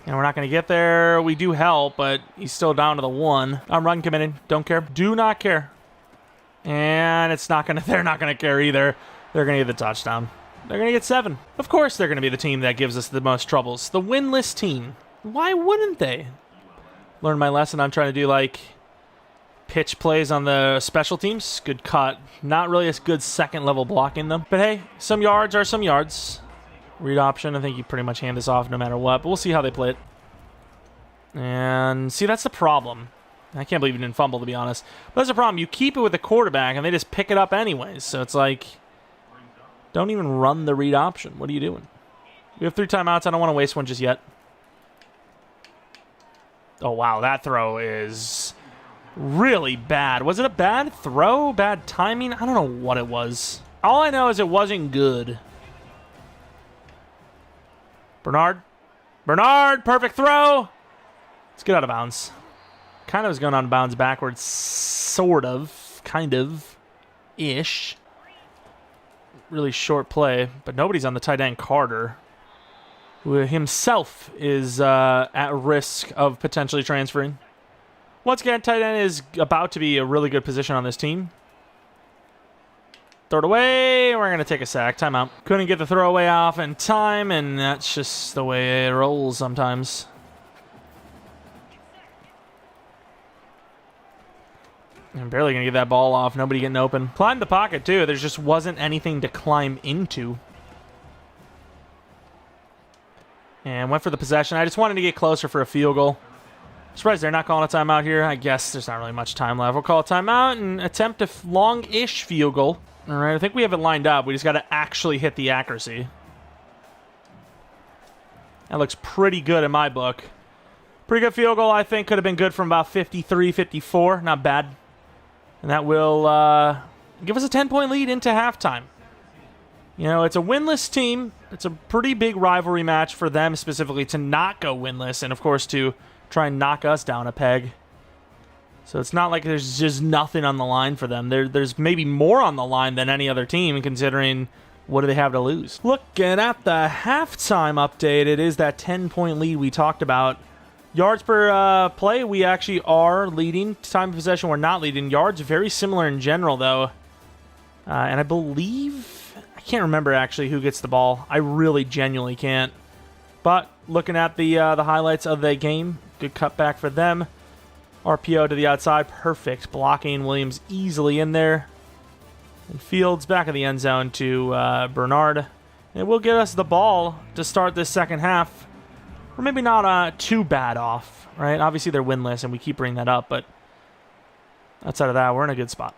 And we're not going to get there. We do help, but he's still down to the 1. I'm run committing. Don't care. Do not care. And it's not going to. They're not going to care either. They're going to get the touchdown. They're going to get 7. Of course they're going to be the team that gives us the most troubles. The winless team. Why wouldn't they? Learned my lesson. I'm trying to do like pitch plays on the special teams. Good cut. Not really a good second level blocking them. But hey, some yards are some yards. Read option. I think you pretty much hand this off no matter what. But we'll see how they play it. And see, that's the problem. I can't believe you didn't fumble, to be honest. But that's the problem. You keep it with the quarterback, and they just pick it up anyways. So it's like, don't even run the read option. What are you doing? We have 3 timeouts. I don't want to waste one just yet. Oh, wow. That throw is really bad. Was it a bad throw? Bad timing? I don't know what it was. All I know is it wasn't good. Bernard, perfect throw. Let's get out of bounds. Kind of was going out of bounds backwards, sort of, kind of, ish. Really short play, but nobody's on the tight end, Carter, who himself is at risk of potentially transferring. Once again, tight end is about to be a really good position on this team. Throw it away. We're going to take a sack. Timeout. Couldn't get the throwaway off in time, and that's just the way it rolls sometimes. I'm barely going to get that ball off. Nobody getting open. Climbed the pocket, too. There just wasn't anything to climb into. And went for the possession. I just wanted to get closer for a field goal. Surprised they're not calling a timeout here. I guess there's not really much time left. We'll call a timeout and attempt a long-ish field goal. All right, I think we have it lined up. We just got to actually hit the accuracy. That looks pretty good in my book. Pretty good field goal, I think. Could have been good from about 53, 54. Not bad. And that will give us a 10-point lead into halftime. You know, it's a winless team. It's a pretty big rivalry match for them specifically to not go winless and, of course, to try and knock us down a peg. So it's not like there's just nothing on the line for them. There's maybe more on the line than any other team, considering what do they have to lose. Looking at the halftime update, it is that 10-point lead we talked about. Yards per play, we actually are leading. Time of possession, we're not leading. Yards, very similar in general, though. And I believe, I can't remember actually who gets the ball. I really genuinely can't. But looking at the highlights of the game, good cutback for them. RPO to the outside, perfect. Blocking, Williams easily in there. And Fields back of the end zone to Bernard. It will get us the ball to start this second half. We're maybe not too bad off, right? Obviously they're winless, and we keep bringing that up, but outside of that, we're in a good spot.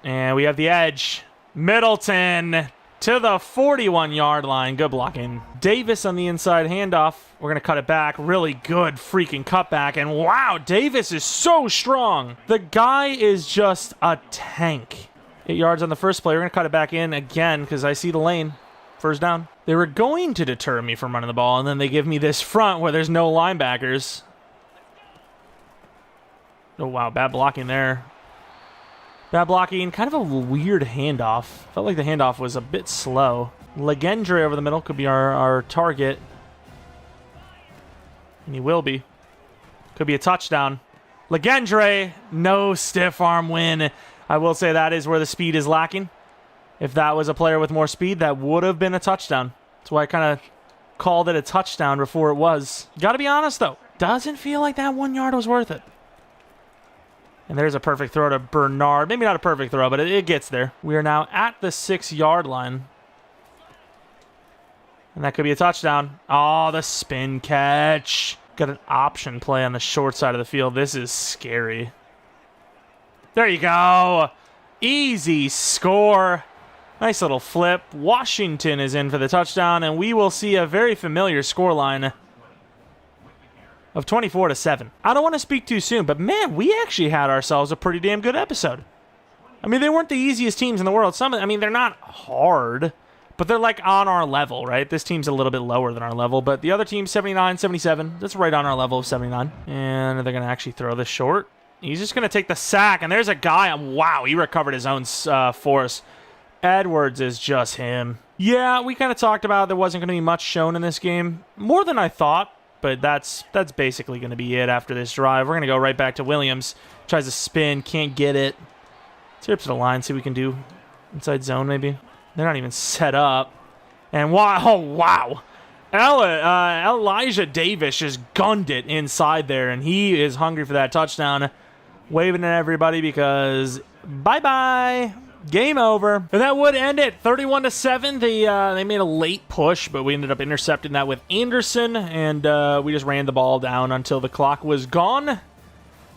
And we have the edge. Middleton to the 41-yard line. Good blocking. Davis on the inside handoff. We're going to cut it back. Really good freaking cutback. And wow, Davis is so strong. The guy is just a tank. 8 yards on the first play. We're going to cut it back in again because I see the lane. First down. They were going to deter me from running the ball, and then they give me this front where there's no linebackers. Oh, wow. Bad blocking there. Bad blocking. Kind of a weird handoff. Felt like the handoff was a bit slow. Legendre over the middle could be our target. And he will be. Could be a touchdown. Legendre, no stiff arm win. I will say that is where the speed is lacking. If that was a player with more speed, that would have been a touchdown. That's why I kind of called it a touchdown before it was. Got to be honest, though. Doesn't feel like that 1 yard was worth it. And there's a perfect throw to Bernard. Maybe not a perfect throw, but it gets there. We are now at the 6-yard line. And that could be a touchdown. Oh, the spin catch. Got an option play on the short side of the field. This is scary. There you go. Easy score. Nice little flip. Washington is in for the touchdown, and we will see a very familiar scoreline of 24-7. I don't want to speak too soon, but man, we actually had ourselves a pretty damn good episode. I mean, they weren't the easiest teams in the world. They're not hard, but they're like on our level, right? This team's a little bit lower than our level, but the other team's 79, 77. That's right on our level of 79. And they're going to actually throw this short. He's just going to take the sack, and there's a guy. Wow, he recovered his own force. Edwards is just him. Yeah, we kind of talked about there wasn't going to be much shown in this game. More than I thought, but that's basically going to be it after this drive. We're going to go right back to Williams. Tries to spin, can't get it. Let's get up to the line, see what we can do. Inside zone, maybe. They're not even set up. And wow, oh, wow. Elijah Davis just gunned it inside there, and he is hungry for that touchdown. Waving at everybody because bye-bye. Game over. And that would end it. 31-7. They made a late push, but we ended up intercepting that with Anderson, and we just ran the ball down until the clock was gone.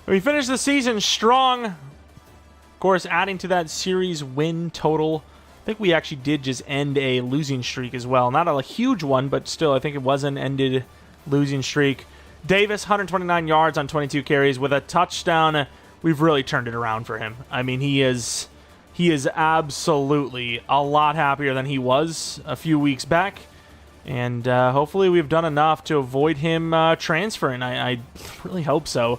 We finished the season strong. Of course, adding to that series win total, I think we actually did just end a losing streak as well. Not a huge one, but still, I think it was an ended losing streak. Davis, 129 yards on 22 carries with a touchdown. We've really turned it around for him. I mean, he is absolutely a lot happier than he was a few weeks back. And hopefully we've done enough to avoid him transferring. I really hope so.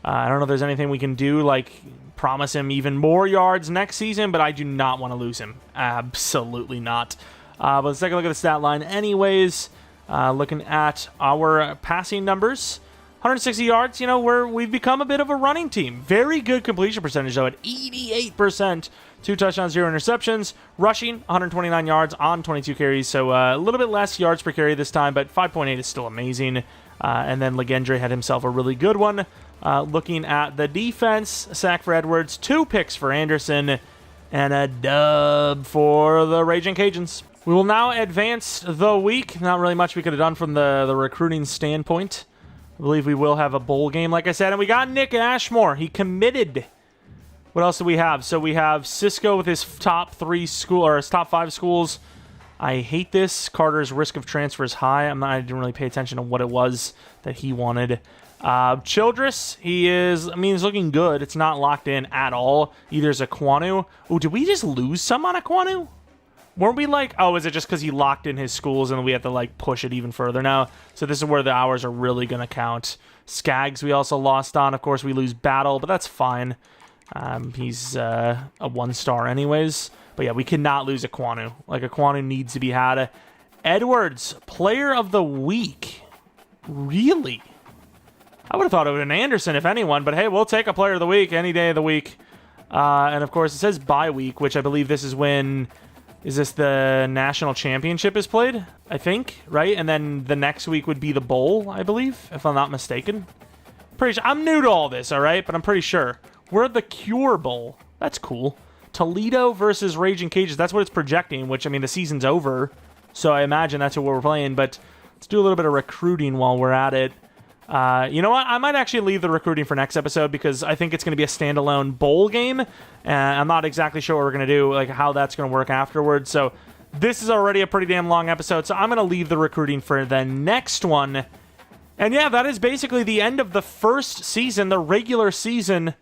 I don't know if there's anything we can do, like promise him even more yards next season, but I do not want to lose him. Absolutely not. But let's take a look at the stat line anyways. Looking at our passing numbers. 160 yards, we've become a bit of a running team. Very good completion percentage, though, at 88%. 2 touchdowns, 0 interceptions. Rushing, 129 yards on 22 carries, so a little bit less yards per carry this time, but 5.8 is still amazing. And then Legendre had himself a really good one. Looking at the defense, sack for Edwards, 2 picks for Anderson, and a dub for the Ragin Cajuns. We will now advance the week. Not really much we could have done from the recruiting standpoint. I believe we will have a bowl game, like I said. And we got Nick Ashmore. He committed. What else do we have? So we have Cisco with his top 5 schools. I hate this. Carter's risk of transfer is high. I didn't really pay attention to what it was that he wanted. Childress, he's looking good. It's not locked in at all. Either is Aquanu. Oh, did we just lose some on Aquanu? Weren't we is it just because he locked in his schools and we have to push it even further now? So this is where the hours are really going to count. Skaggs we also lost on. Of course, we lose Battle, but that's fine. He's a 1-star anyways. But yeah, we cannot lose Aquanu. Aquanu needs to be had. Edwards, player of the week. Really? I would have thought it would have been Anderson, if anyone. But hey, we'll take a player of the week any day of the week. And of course, it says bye week, which I believe this is when... Is this the national championship is played? I think, right? And then the next week would be the bowl, I believe, if I'm not mistaken. Pretty sure. I'm new to all this, all right? But I'm pretty sure. We're at the Cure Bowl. That's cool. Toledo versus Ragin Cajuns. That's what it's projecting, which, the season's over. So I imagine that's what we're playing. But let's do a little bit of recruiting while we're at it. You know what? I might actually leave the recruiting for next episode because I think it's going to be a standalone bowl game. I'm not exactly sure what we're going to do, how that's going to work afterwards. So this is already a pretty damn long episode, so I'm going to leave the recruiting for the next one. And yeah, that is basically the end of the first season, the regular season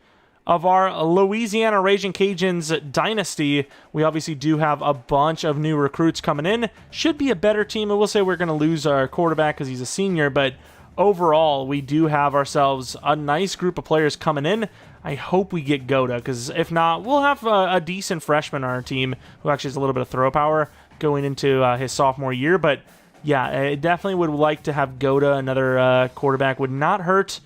of our Louisiana Ragin Cajuns Dynasty. We obviously do have a bunch of new recruits coming in. Should be a better team. I will say we're going to lose our quarterback because he's a senior, but overall, we do have ourselves a nice group of players coming in. I hope we get Goda, because if not, we'll have a decent freshman on our team who actually has a little bit of throw power going into his sophomore year. But yeah, I definitely would like to have Goda, another quarterback, would not hurt.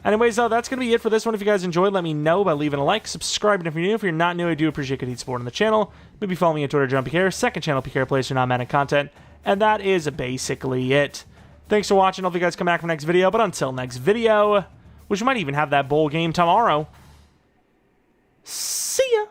Anyways, that's going to be it for this one. If you guys enjoyed, let me know by leaving a like, subscribing if you're new. If you're not new, I do appreciate continued support on the channel. Maybe follow me on Twitter, Jeromepkr, second channel, PKR Plays for non-manic content. And that is basically it. Thanks for watching. Hope you guys come back for the next video. But until next video, which might even have that bowl game tomorrow, see ya!